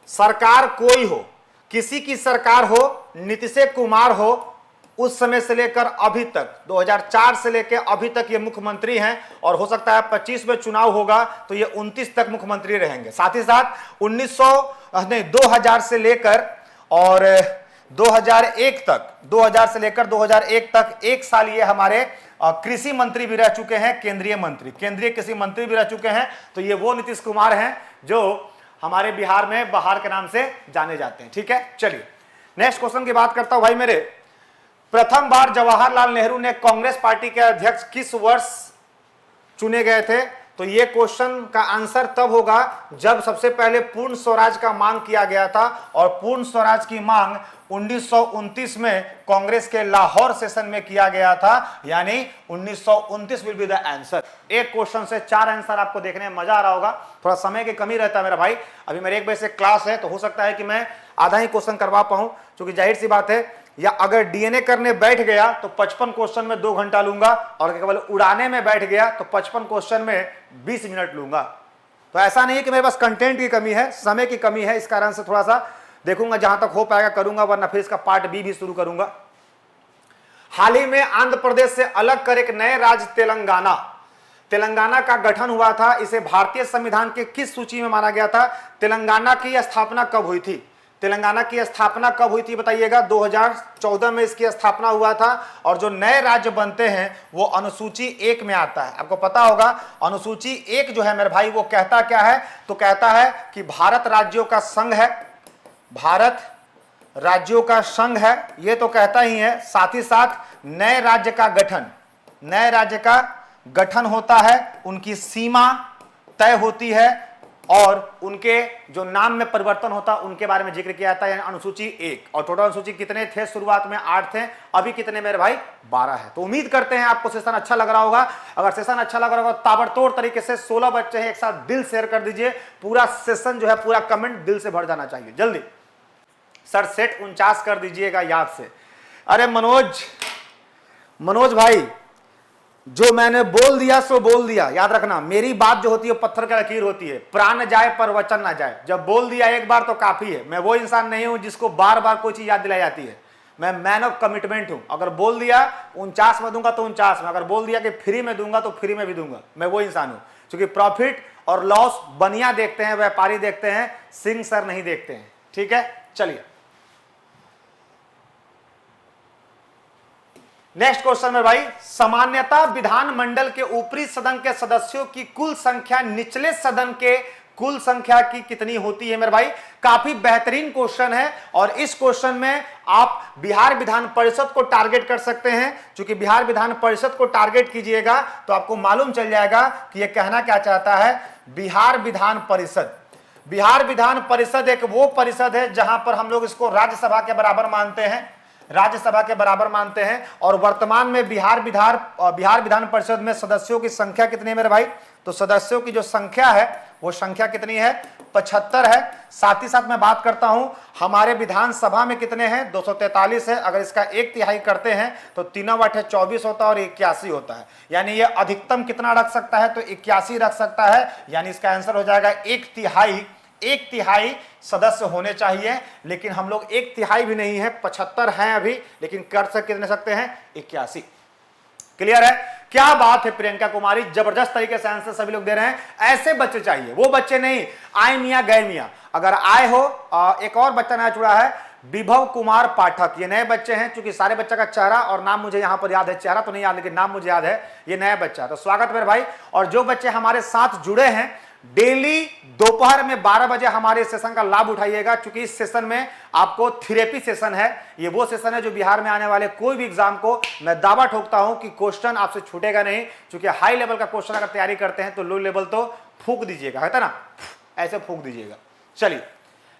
सरकार कोई हो, किसी की सरकार हो, नीतीश कुमार हो, उस समय से लेकर अभी तक 2004 से लेकर अभी तक ये मुख्यमंत्री हैं। और हो सकता है 25 में चुनाव होगा तो ये 29 तक मुख्यमंत्री रहेंगे। साथ ही साथ 2000 से लेकर और 2000 से लेकर 2001 तक एक साल ये हमारे कृषि मंत्री भी रह चुके हैं, केंद्रीय कृषि मंत्री भी रह चुके हैं। तो ये वो नीतीश कुमार हैं जो हमारे बिहार में बहार के नाम से जाने जाते हैं। ठीक है, चलिए नेक्स्ट क्वेश्चन की बात करता हूं भाई मेरे। प्रथम बार जवाहरलाल नेहरू ने कांग्रेस पार्टी के अध्यक्ष किस वर्ष चुने गए थे? तो ये क्वेश्चन का आंसर तब होगा जब सबसे पहले पूर्ण स्वराज का मांग किया गया था। और पूर्ण स्वराज की मांग 1929 में कांग्रेस के लाहौर सेशन में किया गया था, यानी 1929 विल बी द आंसर। एक क्वेश्चन से 4 आंसर आपको देखने में मजा आ रहा होगा। थोड़ा समय की कमी रहता है मेरा भाई, अभी मेरे 1 बजे से क्लास है, तो हो सकता है कि मैं आधा ही क्वेश्चन करवा पाऊं, क्योंकि जाहिर सी बात है, या अगर डीएनए करने बैठ गया तो 55 क्वेश्चन में 2 घंटा लूंगा, और केवल उड़ाने में बैठ गया तो 55 क्वेश्चन में 20 मिनट लूंगा। तो ऐसा नहीं है कि मेरे पास कंटेंट की कमी है, समय की कमी है। इस कारण से थोड़ा सा देखूंगा, जहां तक हो पाएगा करूंगा, वरना फिर इसका पार्ट बी भी शुरू करूंगा। हाल ही में आंध्र प्रदेश से अलग कर एक नए राज्य तेलंगाना का गठन हुआ था। इसे भारतीय संविधान के किस सूची में माना गया था? तेलंगाना की स्थापना कब हुई थी? बताइएगा। 2014 में इसकी स्थापना हुआ था। और जो नए राज्य बनते हैं वो अनुसूची 1 में आता है। आपको पता होगा अनुसूची 1 जो है मेरे भाई, वो कहता क्या है? तो कहता है कि भारत राज्यों का संघ है, भारत राज्यों का संघ है, ये तो कहता ही है। साथ ही साथ नए राज्य का गठन होता है, उनकी सीमा तय होती है, और उनके जो नाम में परिवर्तन होता उनके बारे में जिक्र किया जाता है, यानी अनुसूची 1। और टोटल अनुसूची कितने थे? शुरुआत में 8 थे, अभी कितने मेरे भाई? 12 है। तो उम्मीद करते हैं आपको सेशन अच्छा लग रहा होगा। अगर सेशन अच्छा लग रहा होगा ताबड़तोड़ तरीके से 16 बच्चे हैं एक साथ दिल शेयर कर दीजिए। पूरा सेशन जो है, पूरा कमेंट दिल से भर जाना चाहिए। जल्दी सर सेट 49 कर दीजिएगा याद से। अरे मनोज भाई, जो मैंने बोल दिया सो बोल दिया, याद रखना। मेरी बात जो होती है पत्थर की लकीर होती है, प्राण जाए पर वचन ना जाए। जब बोल दिया एक बार तो काफी है। मैं वो इंसान नहीं हूं जिसको बार बार कोई चीज याद दिलाई जाती है। मैं मैन ऑफ कमिटमेंट हूं। अगर बोल दिया 49 में दूंगा तो 49 में, अगर बोल दिया कि फ्री में दूंगा तो फ्री में भी दूंगा। मैं वो इंसान हूं। क्योंकि प्रॉफिट और लॉस बनिया देखते हैं, व्यापारी देखते हैं, सिंह सर नहीं देखते हैं। ठीक है, चलिए नेक्स्ट क्वेश्चन में भाई, सामान्यतः विधानमंडल के ऊपरी सदन के सदस्यों की कुल संख्या निचले सदन के कुल संख्या की कितनी होती है मेरे भाई? काफी बेहतरीन क्वेश्चन है और इस क्वेश्चन में आप बिहार विधान परिषद को टारगेट कर सकते हैं। क्योंकि बिहार विधान परिषद को टारगेट कीजिएगा तो आपको मालूम चल जाएगा कि यह कहना क्या चाहता है। बिहार विधान परिषद, बिहार विधान परिषद एक वो परिषद है जहां पर हम लोग इसको राज्यसभा के बराबर मानते हैं, राज्यसभा के बराबर मानते हैं। और वर्तमान में बिहार विधान परिषद में सदस्यों की संख्या कितनी है मेरे भाई? तो सदस्यों की जो संख्या है वो संख्या कितनी है? 75 है। साथ ही साथ मैं बात करता हूं हमारे विधानसभा में कितने हैं? 243 है। अगर इसका 1/3 करते हैं तो 3 × 8 = 24 होता है और 81 होता है। यानी ये अधिकतम कितना रख सकता है? तो 81 रख सकता है। यानी इसका आंसर हो जाएगा 1/3 सदस्य होने चाहिए। लेकिन हम लोग 1/3 भी नहीं है, 75 हैं अभी, लेकिन कर कितने सकते हैं? 81। क्लियर है? क्या बात है प्रियंका कुमारी, जबरदस्त तरीके से आंसर सभी लोग दे रहे हैं। ऐसे बच्चे चाहिए, वो बच्चे नहीं आए मियां गए मियां। अगर आए हो, एक और बच्चा नया जुड़ा है, विभव कुमार पाठक। ये नए बच्चे हैं, क्योंकि सारे बच्चा का चेहरा और नाम मुझे यहां पर याद है, चेहरा तो नहीं याद लेकिन नाम मुझे याद है। ये नया बच्चा, तो स्वागत मेरे भाई। और जो बच्चे हमारे साथ जुड़े हैं, डेली दोपहर में 12 बजे हमारे सेशन का लाभ उठाइएगा। क्योंकि इस सेशन में आपको थेरेपी सेशन है। ये वो सेशन है जो बिहार में आने वाले कोई भी एग्जाम को मैं दावा ठोकता हूं कि क्वेश्चन आपसे छूटेगा नहीं। क्योंकि हाई लेवल का क्वेश्चन अगर तैयारी करते हैं तो लो लेवल तो फूंक दीजिएगा, है ना, ऐसे फूंक दीजिएगा। चलिए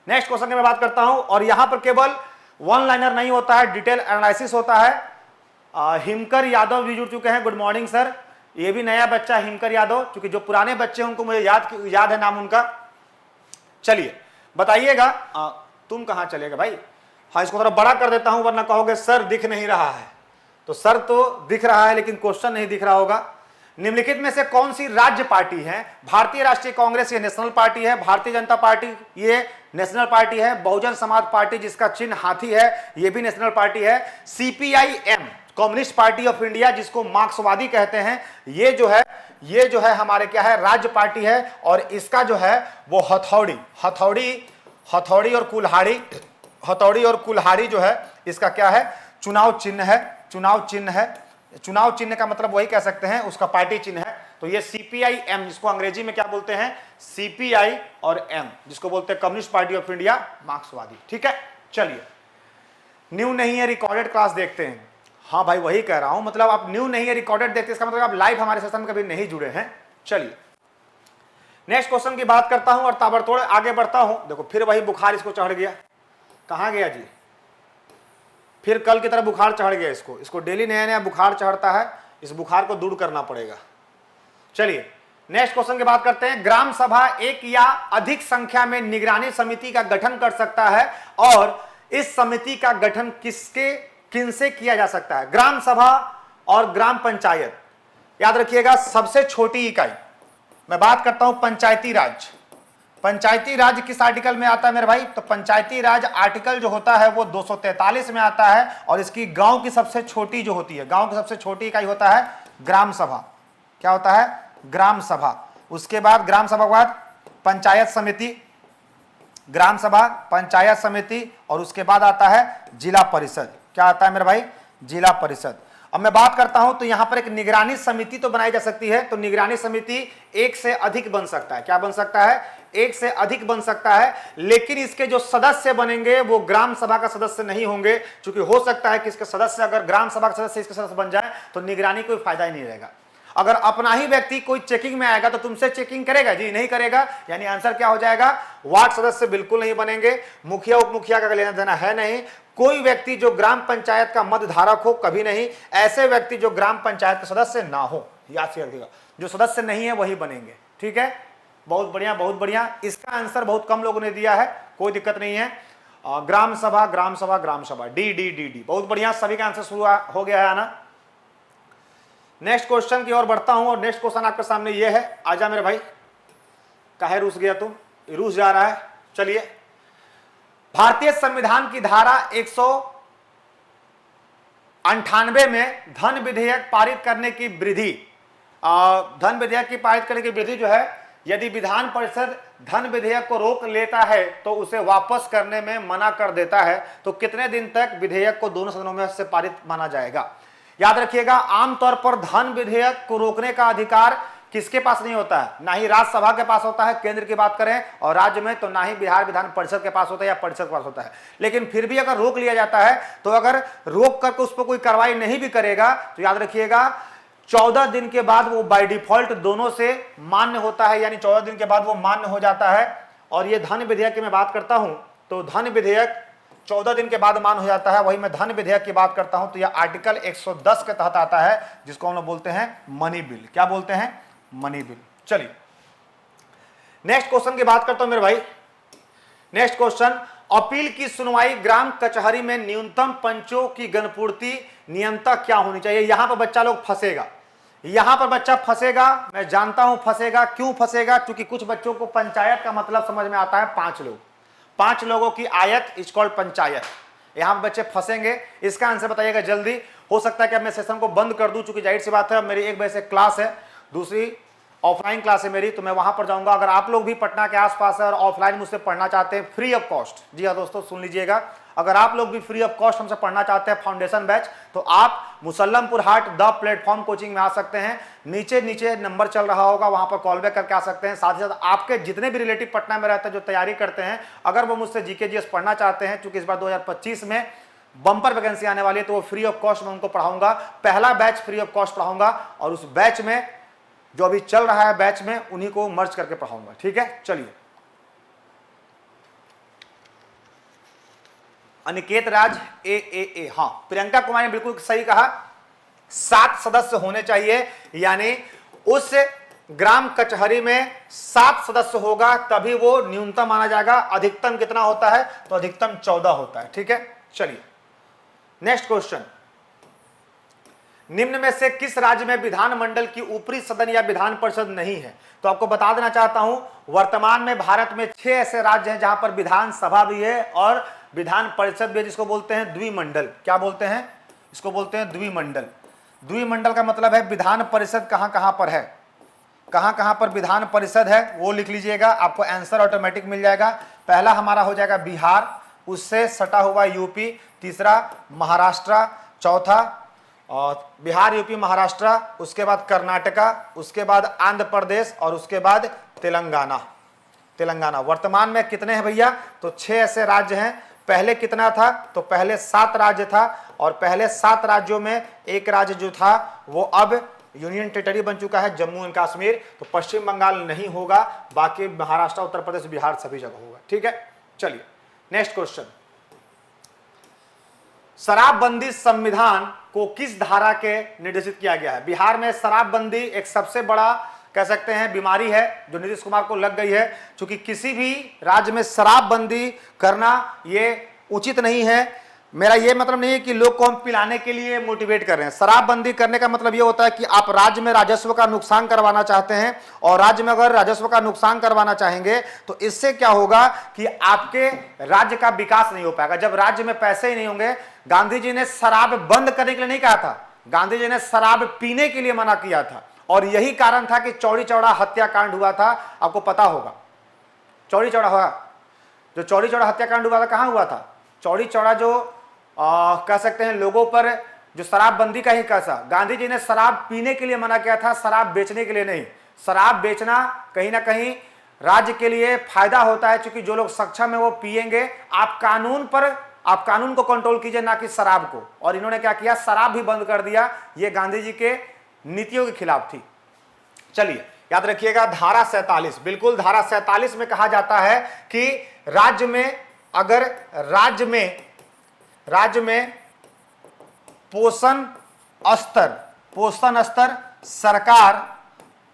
नेक्स्ट क्वेश्चन की मैं बात करता हूं। और यहां पर केवल वन लाइनर नहीं होता है, डिटेल एनालिसिस होता है। हिमकर यादव भी जुड़ चुके हैं, गुड मॉर्निंग सर। ये भी नया बच्चा हिमकर यादव, क्योंकि जो पुराने बच्चे हैं उनको मुझे याद है नाम उनका। चलिए बताइएगा, तुम कहां चलेगा भाई? हाँ, इसको थोड़ा बड़ा कर देता हूं वरना कहोगे सर दिख नहीं रहा है। तो सर तो दिख रहा है लेकिन क्वेश्चन नहीं दिख रहा होगा। निम्नलिखित में से कौन सी राज्य पार्टी है? भारतीय राष्ट्रीय कांग्रेस ये नेशनल पार्टी है, भारतीय जनता पार्टी ये नेशनल पार्टी है, बहुजन समाज पार्टी जिसका चिन्ह हाथी है ये भी नेशनल पार्टी है, CPIM communist party of India जिसको मार्क्सवादी कहते हैं, ये जो है हमारे क्या है? राज्य पार्टी है। और इसका जो है वो हथौड़ी और कुल्हाड़ी जो है इसका क्या है? चुनाव चिन्ह है। चुनाव चिन्ह का मतलब वही कह सकते हैं, उसका पार्टी चिन्ह है। तो ये CPIM जिसको अंग्रेजी में क्या बोलते हैं? CPI और M जिसको बोलते हैं कम्युनिस्ट पार्टी ऑफ इंडिया, मार्क्सवादी। ठीक है, चलिए न्यू नहीं है रिकॉर्डेड क्लास देखते हैं। हाँ भाई वही कह रहा हूं, मतलब आप न्यू नहीं है रिकॉर्डेड देखते हैं, इसका मतलब आप लाइव हमारे सेशन में कभी नहीं जुड़े हैं। चलिए नेक्स्ट क्वेश्चन की बात करता हूं और ताबड़तोड़ आगे बढ़ता हूं। देखो फिर वही बुखार इसको चढ़ गया। कहां गया जी? फिर कल की तरह बुखार चढ़ गया इसको डेली नया नया बुखार चढ़ता है। इस बुखार को दूर करना पड़ेगा। चलिए नेक्स्ट क्वेश्चन की बात करते हैं। ग्राम सभा एक या अधिक संख्या में निगरानी समिति का गठन कर सकता है और इस समिति का गठन किनसे किया जा सकता है? ग्राम सभा और ग्राम पंचायत। याद रखिएगा सबसे छोटी इकाई, मैं बात करता हूं पंचायती राज। पंचायती राज किस आर्टिकल में आता है मेरे भाई? तो पंचायती राज आर्टिकल जो होता है वो 243 में आता है। और इसकी गांव की सबसे छोटी जो होती है, गांव की सबसे छोटी इकाई होता है ग्राम सभा। क्या होता है? ग्राम सभा। उसके बाद ग्राम सभा के बाद पंचायत समिति, ग्राम सभा, पंचायत समिति, और उसके बाद आता है जिला परिषद। क्या आता है मेरे भाई? जिला परिषद। अब मैं बात करता हूं तो यहां पर एक निगरानी समिति तो बनाई जा सकती है। तो निगरानी समिति एक से अधिक बन सकता है। क्या बन सकता है? एक से अधिक बन सकता है। लेकिन इसके जो सदस्य बनेंगे वो ग्राम सभा का सदस्य नहीं होंगे। क्योंकि हो सकता है कि इसके सदस्य, अगर ग्राम सभा का सदस्य इसके सदस्य बन जाए तो निगरानी कोई फायदा ही नहीं रहेगा। अगर अपना ही व्यक्ति कोई चेकिंग में आएगा तो तुमसे चेकिंग करेगा? जी नहीं करेगा। यानी आंसर क्या हो जाएगा? वार्ड सदस्य बिल्कुल नहीं बनेंगे, मुखिया उप मुखिया का लेना देना है नहीं, कोई व्यक्ति जो ग्राम पंचायत का मत धारक हो कभी नहीं, ऐसे व्यक्ति जो ग्राम पंचायत के सदस्य ना हो, याद से रखिएगा, जो सदस्य नहीं है वही बनेंगे। ठीक है, बहुत बढ़िया बहुत बढ़िया। इसका आंसर बहुत कम लोगों ने दिया है, कोई दिक्कत नहीं है। ग्राम सभा ग्राम सभा ग्राम सभा, डी डी डी डी, बहुत बढ़िया, सभी का आंसर शुरू हो गया है आना। नेक्स्ट क्वेश्चन की ओर बढ़ता हूं और नेक्स्ट क्वेश्चन आपके सामने ये है। आजा मेरे भाई, काहे रूस गया तुम? रूस जा रहा है। चलिए, भारतीय संविधान की धारा 198 में धन विधेयक पारित करने की वृद्धि, धन विधेयक की पारित करने की वृद्धि जो है, यदि विधान परिषद धन विधेयक को रोक लेता है तो उसे वापस करने में मना कर देता है, तो कितने दिन तक विधेयक को दोनों सदनों में से पारित माना जाएगा? याद रखिएगा, आमतौर पर धन विधेयक को रोकने का अधिकार किसके पास नहीं होता है? ना ही राज्यसभा के पास होता है, केंद्र की बात करें, और राज्य में तो ना ही बिहार विधान परिषद के पास होता है या परिषद के पास होता है। लेकिन फिर भी अगर रोक लिया जाता है तो अगर रोक करके उस पर कोई कार्रवाई नहीं भी करेगा तो याद रखिएगा 14 दिन के बाद वो बाय डिफॉल्ट दोनों से मान्य होता है, यानी 14 दिन के बाद वो मान्य हो जाता है। और ये धन विधेयक की मैं बात करता हूं तो धन विधेयक 14 दिन के बाद मान्य हो जाता है। वही मैं धन विधेयक की बात करता हूं तो यह आर्टिकल 110 के तहत आता है, जिसको हम लोग बोलते हैं मनी बिल। क्या बोलते हैं? Money bill. चलिए नेक्स्ट क्वेश्चन की बात करता हूं मेरे भाई। नेक्स्ट क्वेश्चन, अपील की सुनवाई ग्राम कचहरी में न्यूनतम पंचों की गणपूर्ति नियमता क्या होनी चाहिए? यहां पर बच्चा लोग फंसेगा, यहां पर बच्चा फंसेगा, मैं जानता हूं फंसेगा। क्यों फंसेगा? क्योंकि कुछ बच्चों को पंचायत का मतलब समझ में आता है 5 लोग, 5 लोगों की आयत इज कॉल्ड पंचायत। यहां पर बच्चे फंसेंगे। इसका आंसर बताइएगा जल्दी। हो सकता है कि अब मैं सेशन को बंद कर दूं, चूंकि जाहिर सी बात है मेरी 1 बजे से क्लास है, दूसरी ऑफलाइन क्लास है मेरी, तो मैं वहां पर जाऊंगा। अगर आप लोग भी पटना के आसपास है और ऑफलाइन मुझसे पढ़ना चाहते हैं फ्री ऑफ कॉस्ट, जी हाँ दोस्तों सुन लीजिएगा, अगर आप लोग भी फ्री ऑफ कॉस्ट हमसे पढ़ना चाहते हैं फाउंडेशन बैच, तो आप मुसल्लमपुर हाट द प्लेटफॉर्म कोचिंग में आ सकते हैं। नीचे नीचे नंबर चल रहा होगा, वहां पर कॉल बैक करके आ सकते हैं। साथ ही साथ आपके जितने भी रिलेटिव पटना में रहते हैं जो तैयारी करते हैं, अगर वो मुझसे जीके जीएस पढ़ना चाहते हैं, चूंकि इस बार 2025 में बम्पर वैकेंसी आने वाली है, तो वो फ्री ऑफ कॉस्ट में उनको पढ़ाऊंगा। पहला बैच फ्री ऑफ कॉस्ट पढ़ाऊंगा और उस बैच में जो अभी चल रहा है बैच में उन्हीं को मर्ज करके पढ़ाऊंगा। ठीक है, चलिए। अनिकेत राज ए, हाँ प्रियंका कुमारी ने बिल्कुल सही कहा, 7 सदस्य होने चाहिए, यानी उस ग्राम कचहरी में 7 सदस्य होगा तभी वो न्यूनतम माना जाएगा। अधिकतम कितना होता है? तो अधिकतम 14 होता है। ठीक है, चलिए नेक्स्ट क्वेश्चन, निम्न में से किस राज्य में विधानमंडल की ऊपरी सदन या विधान परिषद नहीं है? तो आपको बता देना चाहता हूं, वर्तमान में भारत में 6 ऐसे राज्य हैं जहां पर विधानसभा भी है और विधान परिषद भी है, जिसको बोलते हैं द्विमंडल। क्या बोलते हैं? इसको बोलते हैं द्विमंडल। द्विमंडल का मतलब है विधान परिषद कहां कहां पर है, कहां कहां पर विधान परिषद है वो लिख लीजिएगा, आपको आंसर ऑटोमेटिक मिल जाएगा। पहला हमारा हो जाएगा बिहार, उससे सटा हुआ यूपी, तीसरा महाराष्ट्र, चौथा और बिहार यूपी महाराष्ट्र, उसके बाद कर्नाटका, उसके बाद आंध्र प्रदेश और उसके बाद तेलंगाना। तेलंगाना वर्तमान में कितने हैं भैया? तो 6 ऐसे राज्य हैं। पहले कितना था? तो पहले 7 राज्य था और पहले 7 राज्यों में एक राज्य जो था वो अब यूनियन टेरिटरी बन चुका है, जम्मू एंड कश्मीर। तो पश्चिम बंगाल नहीं होगा, बाकी महाराष्ट्र, उत्तर प्रदेश, बिहार सभी जगह होगा। ठीक है, चलिए नेक्स्ट क्वेश्चन, शराबबंदी संविधान को किस धारा के निर्देशित किया गया है? बिहार में शराबबंदी एक सबसे बड़ा कह सकते हैं बीमारी है जो नीतीश कुमार को लग गई है, क्योंकि किसी भी राज्य में शराबबंदी करना ये उचित नहीं है। मेरा ये मतलब नहीं है कि लोग को हम पिलाने के लिए मोटिवेट कर रहे हैं। शराबबंदी करने का मतलब ये होता है कि आप राज्य में राजस्व का नुकसान करवाना चाहते हैं, और राज्य में अगर राजस्व का नुकसान करवाना चाहेंगे तो इससे क्या होगा कि आपके राज्य का विकास नहीं हो पाएगा। जब राज्य में पैसे ही नहीं होंगे, गांधी जी ने शराब बंद करने के लिए नहीं कहा था, गांधी जी ने शराब पीने के लिए मना किया था, और यही कारण था कि चौड़ी चौड़ा हत्याकांड हुआ था। आपको पता होगा चौड़ी चौड़ा हुआ, जो चौड़ी चौड़ा हत्याकांड हुआ था कहां हुआ था? चौड़ी चौड़ा जो कह सकते हैं लोगों पर जो शराबबंदी का ही कैसा, गांधी जी ने शराब पीने के लिए मना किया था, शराब बेचने के लिए नहीं। शराब बेचना कहीं ना कहीं राज्य के लिए फायदा होता है, क्योंकि जो लोग सक्षम है वो पिएंगे। आप कानून को कंट्रोल कीजिए, ना कि शराब को। और इन्होंने क्या किया? शराब भी बंद कर दिया। ये गांधी जी के नीतियों के खिलाफ थी। चलिए याद रखिएगा धारा 47, बिल्कुल धारा 47 में कहा जाता है कि राज्य में, अगर राज्य में पोषण स्तर सरकार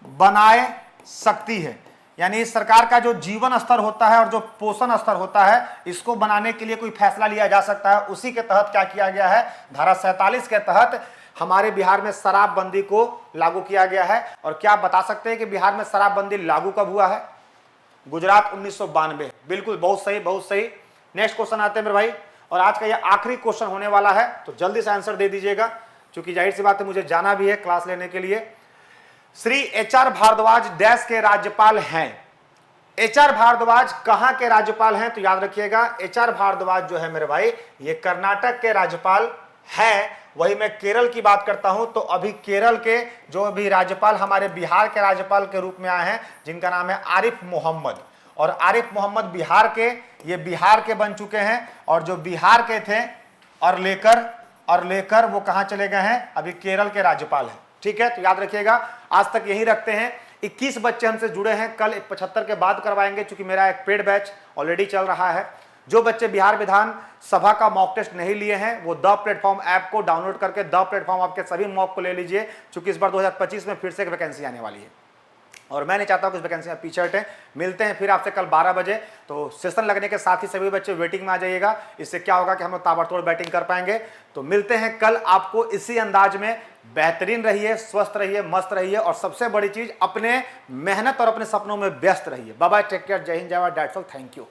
बनाए सकती है। यानी सरकार का जो जीवन स्तर होता है और जो पोषण स्तर होता है, इसको बनाने के लिए कोई फैसला लिया जा सकता है। उसी के तहत क्या किया गया है, धारा 47 के तहत हमारे बिहार में शराबबंदी को लागू किया गया है। और क्या आप बता सकते हैं कि बिहार में शराबबंदी लागू कब हुआ है? गुजरात 1992। बिल्कुल, बहुत सही, बहुत सही। नेक्स्ट क्वेश्चन आते हैं मेरे भाई, और आज का यह आखिरी क्वेश्चन होने वाला है, तो जल्दी से आंसर दे दीजिएगा, क्योंकि जाहिर सी बात है मुझे जाना भी है क्लास लेने के लिए। श्री HR भारद्वाज देश के राज्यपाल हैं। HR भारद्वाज कहां के राज्यपाल हैं? तो याद रखिएगा HR भारद्वाज जो है मेरे भाई, ये कर्नाटक के राज्यपाल हैं। वही मैं केरल की बात करता हूं, तो अभी केरल के जो अभी राज्यपाल हमारे बिहार के राज्यपाल के रूप में आए हैं, जिनका नाम है आरिफ मोहम्मद। और आरिफ मोहम्मद बिहार के, ये बिहार के बन चुके हैं। और जो बिहार के थे और लेकर वो कहां चले गए हैं? अभी केरल के राज्यपाल हैं। ठीक है, तो याद रखिएगा आज तक यही रखते हैं। 21 बच्चे हमसे जुड़े हैं, कल 75 के बाद करवाएंगे, क्योंकि मेरा एक पेड बैच ऑलरेडी चल रहा है। जो बच्चे बिहार विधान सभा का मॉक टेस्ट नहीं लिए हैं, वो द प्लेटफॉर्म ऐप को डाउनलोड करके द प्लेटफॉर्म आपके सभी मॉक को ले लीजिए, क्योंकि इस बार 2025 में फिर से एक वैकेंसी आने वाली है और मैं नहीं चाहता कुछ वैकेंसी पीछे हटें। मिलते हैं फिर आपसे कल 12 बजे। तो सेशन लगने के साथ ही सभी बच्चे वेटिंग में आ जाइएगा। इससे क्या होगा कि हम लोग ताबड़तोड़ बैटिंग कर पाएंगे। तो मिलते हैं कल आपको इसी अंदाज में। बेहतरीन रहिए, स्वस्थ रहिए, मस्त रहिए, और सबसे बड़ी चीज अपने मेहनत और अपने सपनों में व्यस्त रहिए। बाय बाय, टेक केयर, जय हिंद, जय Bharat, that's all, thank you.